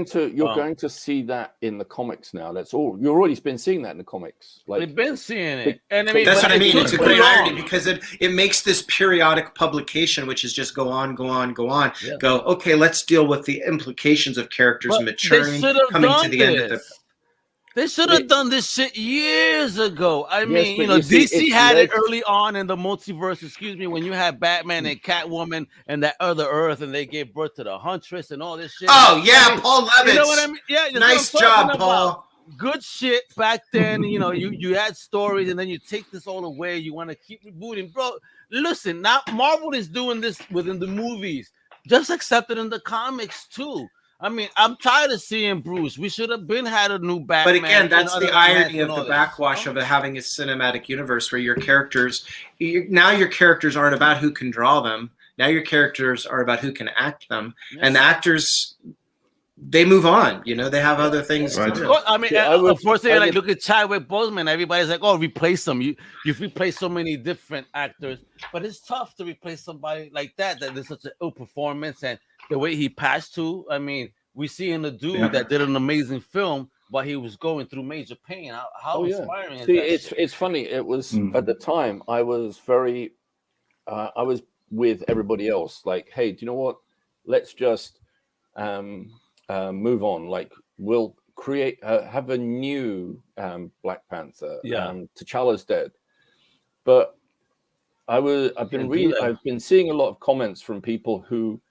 to see that in the comics now. That's all. You've already been seeing that in the comics. Like, we've been seeing it, and I mean, that's what I mean. It's a great irony because it makes this periodic publication, which is just go on. Yeah. Go, okay, let's deal with the implications of characters maturing, coming to the end of the. They should have done this shit years ago. I mean, you know, DC had it early on in the multiverse, when you had Batman and Catwoman and that other Earth, and they gave birth to the Huntress and all this shit. Oh, yeah, Paul Levitz. You know what I mean? Yeah, nice job, Paul. Good shit back then. You know, you had stories, and then you take this all away. You want to keep rebooting. Bro, listen, now Marvel is doing this within the movies. Just accept it in the comics, too. I mean, I'm tired of seeing Bruce. We should have had a new Batman. But again, that's the irony of the backwash of having a cinematic universe where your characters aren't about who can draw them. Now your characters are about who can act them. Yes. And the actors they move on. You know, they have other things to do. I mean, unfortunately, like look at Chadwick Boseman. Everybody's like, "Oh, replace him." You've replaced so many different actors, but it's tough to replace somebody like that. That there's such an ill performance, and the way he passed too. I mean, we see in the dude that did an amazing film, but he was going through major pain. How inspiring is that? It's funny. It was at the time I was very, I was with everybody else. Like, hey, do you know what? Let's just move on. Like, we'll create, have a new Black Panther. T'Challa's dead, but I've been seeing a lot of comments from people who,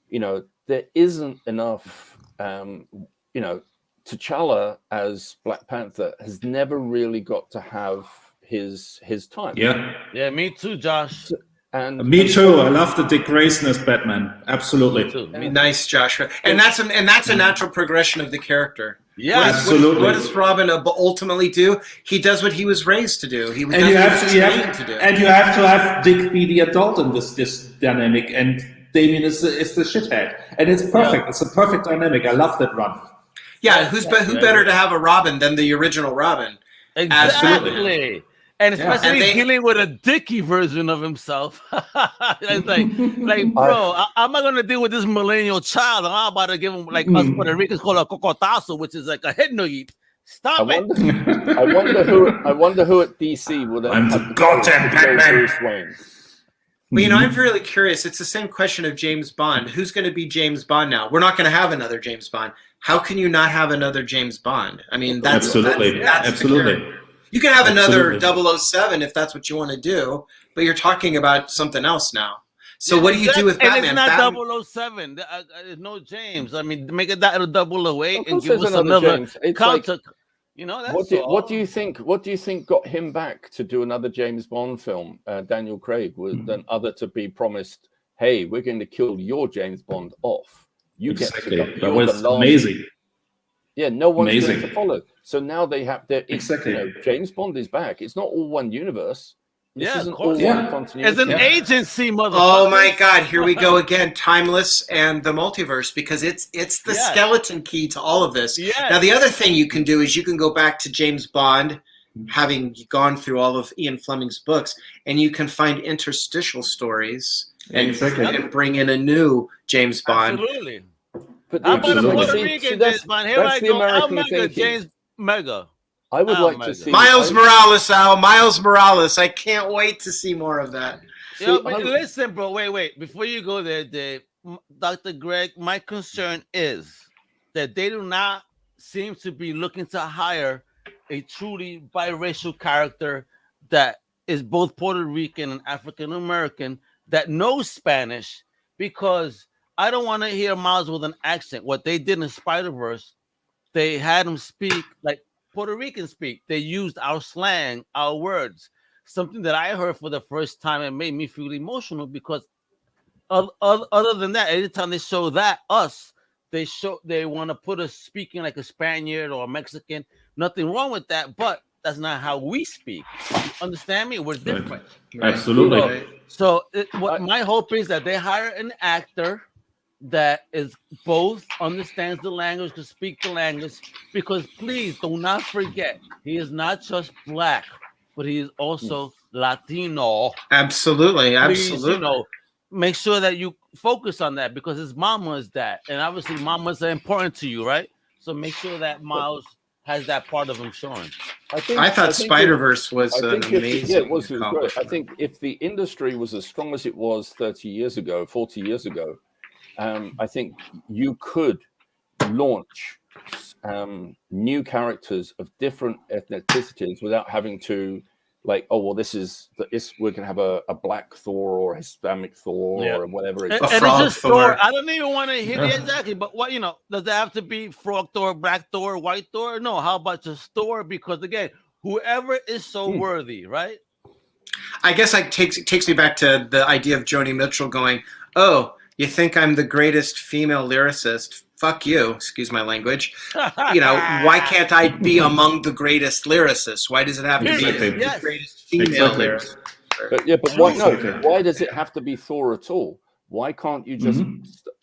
you know, there isn't enough, you know, T'Challa as Black Panther has never really got to have his time. Yeah, me too, Josh. And me too. I love the Dick Grayson as Batman. Absolutely. Nice, Joshua. And that's a natural progression of the character. Yeah, absolutely. What does Robin ultimately do? He does what he was raised to do. And you have to have Dick be the adult in this dynamic, and Damien is the shithead, and it's perfect. It's a perfect dynamic. I love that run. Yeah, who better to have a Robin than the original Robin? Exactly. And especially dealing with a Dickie version of himself. It's like, bro, I'm not gonna deal with this millennial child. I'm about to give him like us Puerto Ricans call a cocotazo, which is like a head nugget. Stop it. I wonder who at DC would have. I'm the goddamn Batman. Well, you know, I'm really curious. It's the same question of James Bond. Who's going to be James Bond now? We're not going to have another James Bond. How can you not have another James Bond? I mean, that's absolutely. You can have another 007 if that's what you want to do, but you're talking about something else now. So what do you do with Batman? And it's not 007. There's no James. I mean, make it that a 008 and give us another counter. Like, you know, what do you think? What do you think got him back to do another James Bond film? Daniel Craig than other to be promised, "Hey, we're going to kill your James Bond off. You get to go. That was amazing. Yeah, no one's going to follow. So now they have their you know, James Bond is back. It's not all one universe. This isn't all one continuity. It's an agency, motherfucker. Oh my God! Here we go again. Timeless and the multiverse, because it's the skeleton key to all of this. Yes. Now, the other thing you can do is you can go back to James Bond, having gone through all of Ian Fleming's books, and you can find interstitial stories and bring in a new James Bond. Absolutely. But I'm going to Puerto Rican James Bond. Here I go. I'll mega James Mega. I would like to see Miles Morales, Al. Miles Morales. I can't wait to see more of that. Listen, bro. Wait. Before you go there, Dave, Dr. Greg, my concern is that they do not seem to be looking to hire a truly biracial character that is both Puerto Rican and African American that knows Spanish, because I don't want to hear Miles with an accent. What they did in Spider-Verse, they had him speak like Puerto Ricans speak. They used our slang, our words, something that I heard for the first time and made me feel emotional, because other than that, anytime they show they want to put us speaking like a Spaniard or a Mexican. Nothing wrong with that, but that's not how we speak. Understand me? We're different. Right? Absolutely. So my hope is that they hire an actor that is both understands the language, can speak the language, because please do not forget, he is not just black, but he is also Latino. Absolutely. Please, you know, make sure that you focus on that, because his mama is that, and obviously mamas are important to you, right? So make sure that Miles has that part of him showing. I thought Spider-Verse was amazing. It was great. I think if the industry was as strong as it was 30 years ago, 40 years ago, I think you could launch new characters of different ethnicities without having to, like, oh, well, we're going to have a black Thor or a Hispanic Thor or whatever. And it's just Thor. I don't even want to hear it exactly, but what, you know, does it have to be Frog Thor, Black Thor, White Thor? No, how about just Thor? Because again, whoever is so worthy, right? I guess it takes me back to the idea of Joni Mitchell going, oh, you think I'm the greatest female lyricist? Fuck you, excuse my language. You know, why can't I be among the greatest lyricists? Why does it have to be the greatest female lyricist? But why does it have to be Thor at all? Why can't you just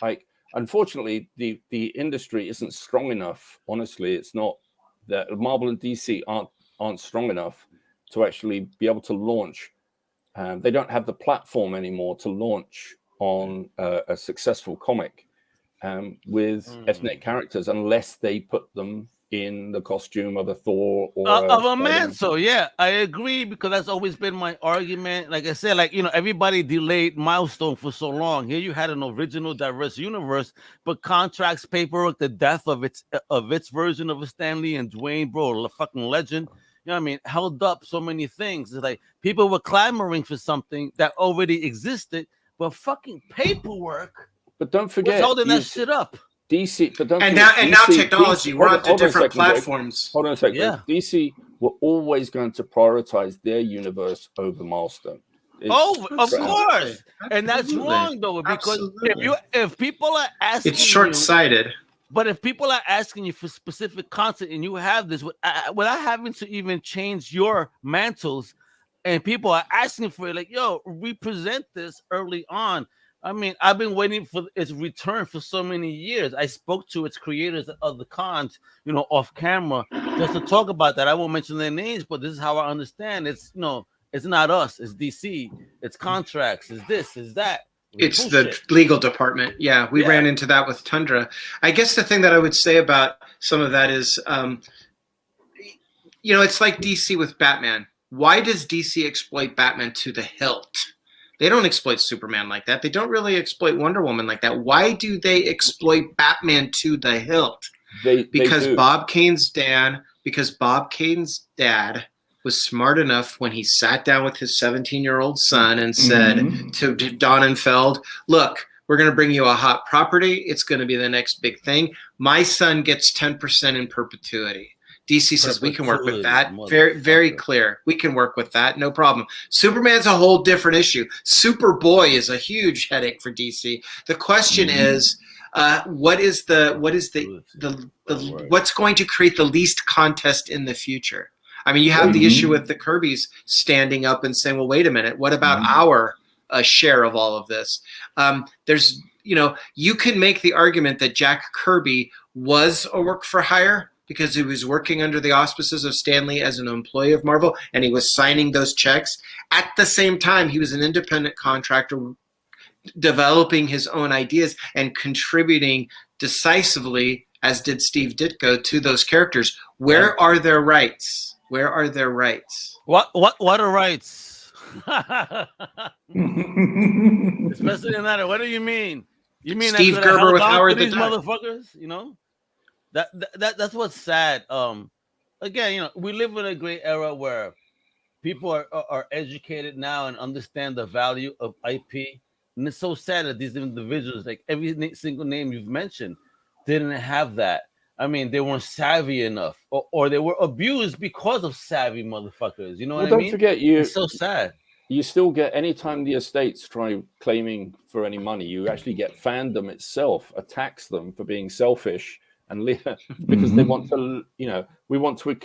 like? unfortunately, the industry isn't strong enough. Honestly, it's not that Marvel and DC aren't strong enough to actually be able to launch. They don't have the platform anymore to launch on a successful comic with ethnic characters unless they put them in the costume of a Thor or of a man. So yeah, I agree, because that's always been my argument. Like I said, like, you know, everybody delayed milestone for so long. Here you had an original diverse universe, but contracts, paperwork, the death of its version of a Stanley and Dwayne, bro, a fucking legend. You know what I mean? Held up so many things. It's like people were clamoring for something that already existed, but fucking paperwork. But don't forget, was holding that shit up. DC, but don't and forget, now DC, technology. We're onto different platforms. Hold on a second. Yeah. DC were always going to prioritize their universe over milestone. Of course, and that's wrong though, because if people are asking, it's short-sighted. But if people are asking you for specific content and you have this without having to even change your mantles, and people are asking for it, like, yo, represent this early on. I mean, I've been waiting for its return for so many years. I spoke to its creators of the cons, you know, off camera, just to talk about that. I won't mention their names, but this is how I understand. It's, you know, it's not us, it's DC, it's contracts, it's this, it's that. It's the legal department. Yeah, we ran into that with Tundra. I guess the thing that I would say about some of that is, you know, it's like DC with Batman. Why does DC exploit Batman to the hilt? They don't exploit Superman like that. They don't really exploit Wonder Woman like that. Why do they exploit Batman to the hilt? Because Bob Kane's dad was smart enough when he sat down with his 17-year-old son and said to Donenfeld, look, we're going to bring you a hot property. It's going to be the next big thing. My son gets 10% in perpetuity. DC says we can work with that. Very, very clear. We can work with that. No problem. Superman's a whole different issue. Superboy is a huge headache for DC. The question is, what's going to create the least contest in the future? I mean, you have the issue with the Kirbys standing up and saying, well, wait a minute. What about our share of all of this? There's, you know, you can make the argument that Jack Kirby was a work for hire, because he was working under the auspices of Stan Lee as an employee of Marvel, and he was signing those checks. At the same time, he was an independent contractor developing his own ideas and contributing decisively, as did Steve Ditko, to those characters. Where are their rights? Where are their rights? What are rights? Especially in that. What do you mean? You mean Steve Gerber with Howard the Duck? Motherfuckers, you know? That's what's sad. Again, you know, we live in a great era where people are educated now and understand the value of IP, and it's so sad that these individuals, like every single name you've mentioned, didn't have that. I mean, they weren't savvy enough, or they were abused because of savvy motherfuckers. You know what I mean? Don't forget, it's so sad. You still get, anytime the estates try claiming for any money, you actually get fandom itself attacks them for being selfish. And because they want to, you know, we want to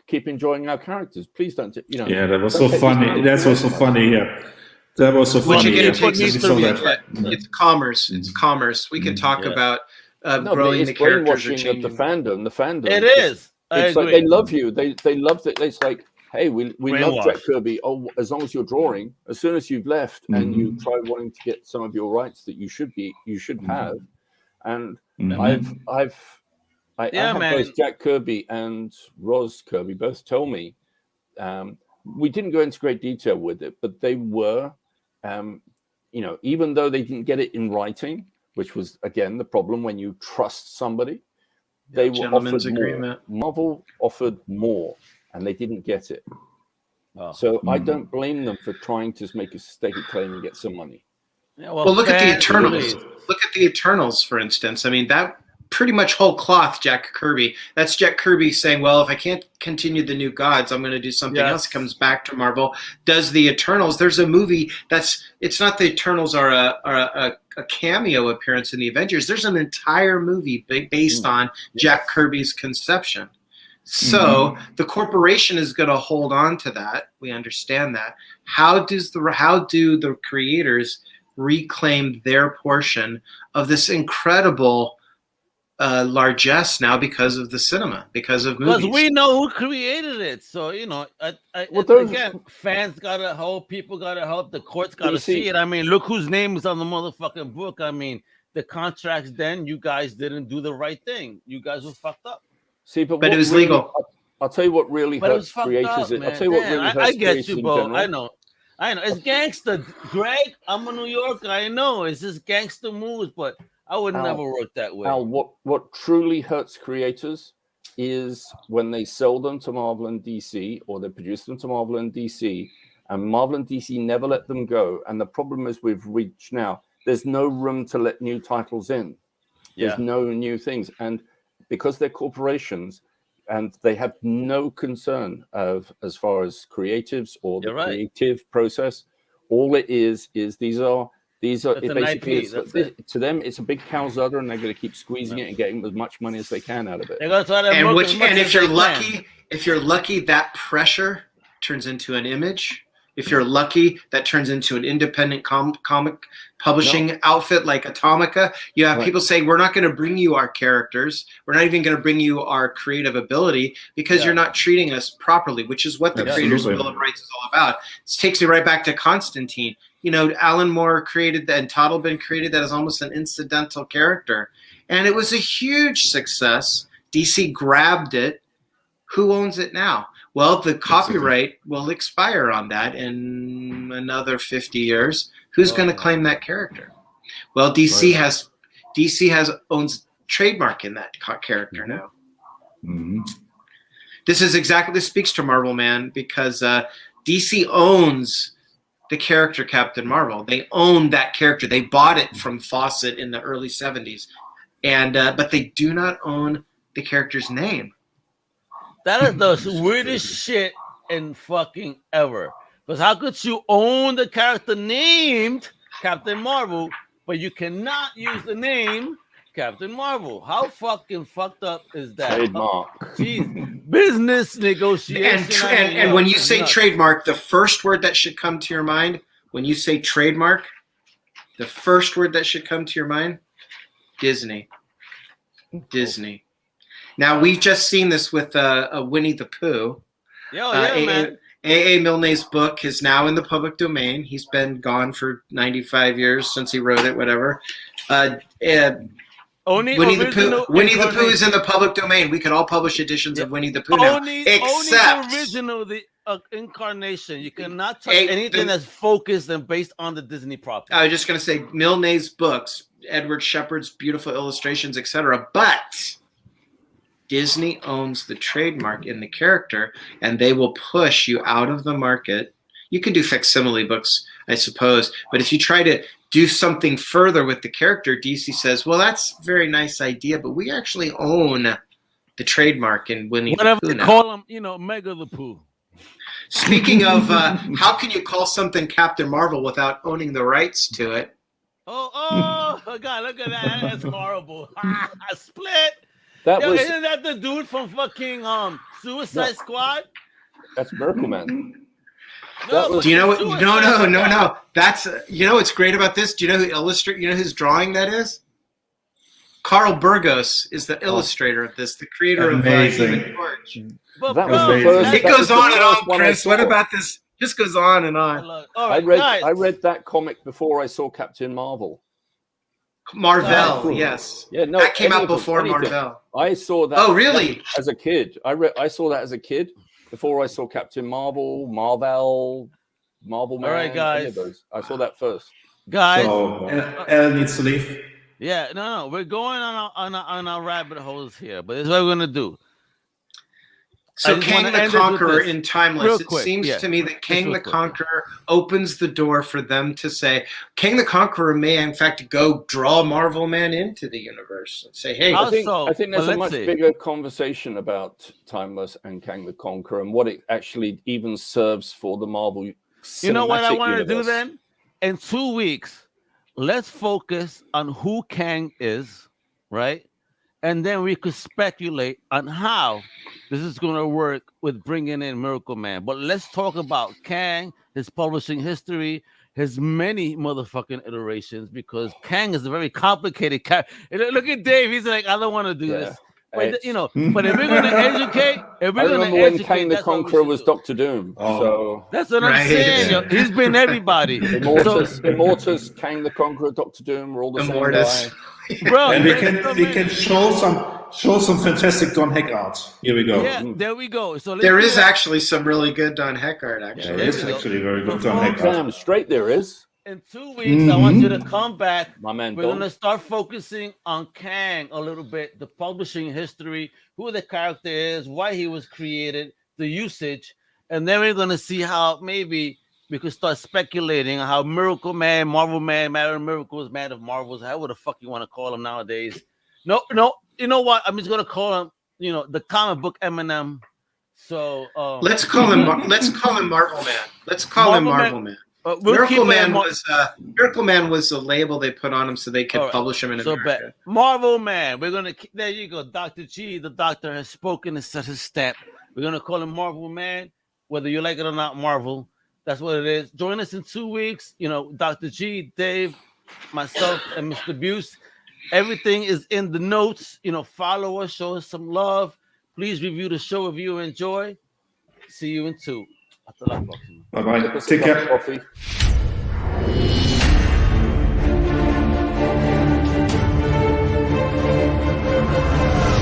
keep enjoying our characters. Please don't, you know. Yeah, that was so funny. That's also funny. Yeah, that was so funny. It's commerce. It's commerce. We can talk about growing the characters or changing the fandom. The fandom. It is. It's like they love you. They love it. It's like, hey, we love Jack Kirby. Oh, as long as you're drawing. As soon as you've left and you try wanting to get some of your rights that you should have, and I had both Jack Kirby and Roz Kirby both tell me, we didn't go into great detail with it, but they were, you know, even though they didn't get it in writing, which was, again, the problem when you trust somebody, they were offered more. Marvel offered more, and they didn't get it. So I don't blame them for trying to make a stated claim and get some money. Yeah, well, look at the Eternals. Look at the Eternals, for instance. I mean, that pretty much whole cloth Jack Kirby. That's Jack Kirby saying, well, if I can't continue the New Gods, I'm going to do something else. Comes back to Marvel, does the Eternals. There's a movie it's not the Eternals are a cameo appearance in the Avengers. There's an entire movie based on Jack Kirby's conception. So the corporation is going to hold on to that. We understand that. How do the creators reclaim their portion of this incredible largesse now because of the cinema, because of movies. Because we know who created it. So, again, fans got to help, people got to help, the courts got to see it. I mean, look whose name is on the motherfucking book. I mean, the contracts then, you guys didn't do the right thing. You guys were fucked up. See, but it was legal. I'll tell you what really hurts creators. I'll tell you what really hurts I get creators you, in bro. general. I know. It's gangster, Greg. I'm a New Yorker. I know. It's just gangster moves, but I would never work that way. Al, what truly hurts creators is when they sell them to Marvel and DC, or they produce them to Marvel and DC, and Marvel and DC never let them go. And the problem is we've reached now, there's no room to let new titles in. There's no new things. And because they're corporations and they have no concern of as far as creatives or the creative process, all it is these are it basically to them it's a big calzada, and they're going to keep squeezing it and getting as much money as they can out of it. And if you're lucky, that pressure turns into an image. If you're lucky, that turns into an independent comic publishing outfit like Atomica. You have people say, we're not going to bring you our characters. We're not even going to bring you our creative ability because you're not treating us properly, which is what the Creators Bill of Rights is all about. This takes me right back to Constantine. Alan Moore created that, and Toddleben created that as almost an incidental character. And it was a huge success. DC grabbed it. Who owns it now? Well, the copyright will expire on that in another 50 years. Who's going to claim that character? Well, DC owns trademark in that character now. Mm-hmm. This speaks to Marvel, man, because DC owns the character Captain Marvel. They own that character. They bought it from Fawcett in the early 70s, and but they do not own the character's name. That is the weirdest shit in fucking ever. Because how could you own the character named Captain Marvel, but you cannot use the name Captain Marvel? How fucking fucked up is that? Trademark. Jeez. Business negotiation. And when you say trademark, the first word that should come to your mind, when you say trademark, the first word that should come to your mind, Disney. Disney. Now, we've just seen this with Winnie the Pooh. Man. A.A. Milne's book is now in the public domain. He's been gone for 95 years since he wrote it, whatever. Winnie the Pooh is in the public domain. We could all publish editions of Winnie the Pooh now. Only the original, the incarnation. You cannot touch anything that's focused and based on the Disney property. I was just going to say Milne's books, Edward Shepard's beautiful illustrations, etc. But Disney owns the trademark in the character, and they will push you out of the market. You can do facsimile books, I suppose, but if you try to do something further with the character, DC says, well, that's a very nice idea, but we actually own the trademark in Winnie the Pooh. Whatever they call him, Mega the Pooh. Speaking of, how can you call something Captain Marvel without owning the rights to it? Oh, God, look at that. That's horrible. Split. Isn't that the dude from fucking Suicide Squad? That's Miracle Man. Do you know what? No. That's what's great about this? Do you know who illustrate? You know whose drawing that is? Carl Burgos is the illustrator of this, the creator of Human Torch. It goes on and on, Chris. What about this? Just goes on and on. I read that comic before I saw Captain Marvel. Marvel, yes. Yeah, no, that came out before Marvel. I saw that. Oh, really? As a kid, I saw that as a kid before I saw Captain Marvel, Marvel Man. All right, guys. I saw that first. Guys, so Elle needs to leave. Yeah, no, we're going on our rabbit holes here, but this is what we're gonna do. So Kang the Conqueror in Timeless, it seems to me that Kang the Conqueror opens the door for them to say, Kang the Conqueror may in fact go draw Marvel Man into the universe and say, hey. I think there's a much bigger conversation about Timeless and Kang the Conqueror and what it actually even serves for the Marvel cinematic You know what I want to universe. do then? In 2 weeks, let's focus on who Kang is, right? And then we could speculate on how this is going to work with bringing in Miracle Man. But let's talk about Kang, his publishing history, has many motherfucking iterations because Kang is a very complicated character. Look at Dave; he's like, I don't want to do this. But you know, but if we're gonna educate, I remember when Kang the Conqueror was Doctor Doom. So that's what I'm saying. Yo. He's been everybody. Immortus, Kang the Conqueror, Doctor Doom, we're all the same guy. Bro, and we can show some fantastic Don Heck art. Here we go. Yeah, there we go. So there is actually some really good Don Heck art. Actually, yeah, there is actually very good Don Heck art. Damn straight there is. In 2 weeks, I want you to come back. My man, we're going to start focusing on Kang a little bit, the publishing history, who the character is, why he was created, the usage, and then we're going to see how maybe we could start speculating on how Miracle Man, Marvel Man, Man of Miracles, Man of Marvels, however the fuck you want to call him nowadays. No, you know what? I'm just going to call him, you know, the comic book Eminem. So let's call him Marvel Man. Let's call him Marvel Man. Miracle Man was the label they put on him so they could publish him in America. Marvel Man. We're gonna there you go. Dr. G, the doctor has spoken and set his stamp. We're gonna call him Marvel Man, whether you like it or not. Marvel. That's what it is. Join us in 2 weeks. You know, Dr. G, Dave, myself, and Mr. Buse. Everything is in the notes. You know, follow us, show us some love. Please review the show if you enjoy. See you in 2. Bye bye. Take care. Coffee.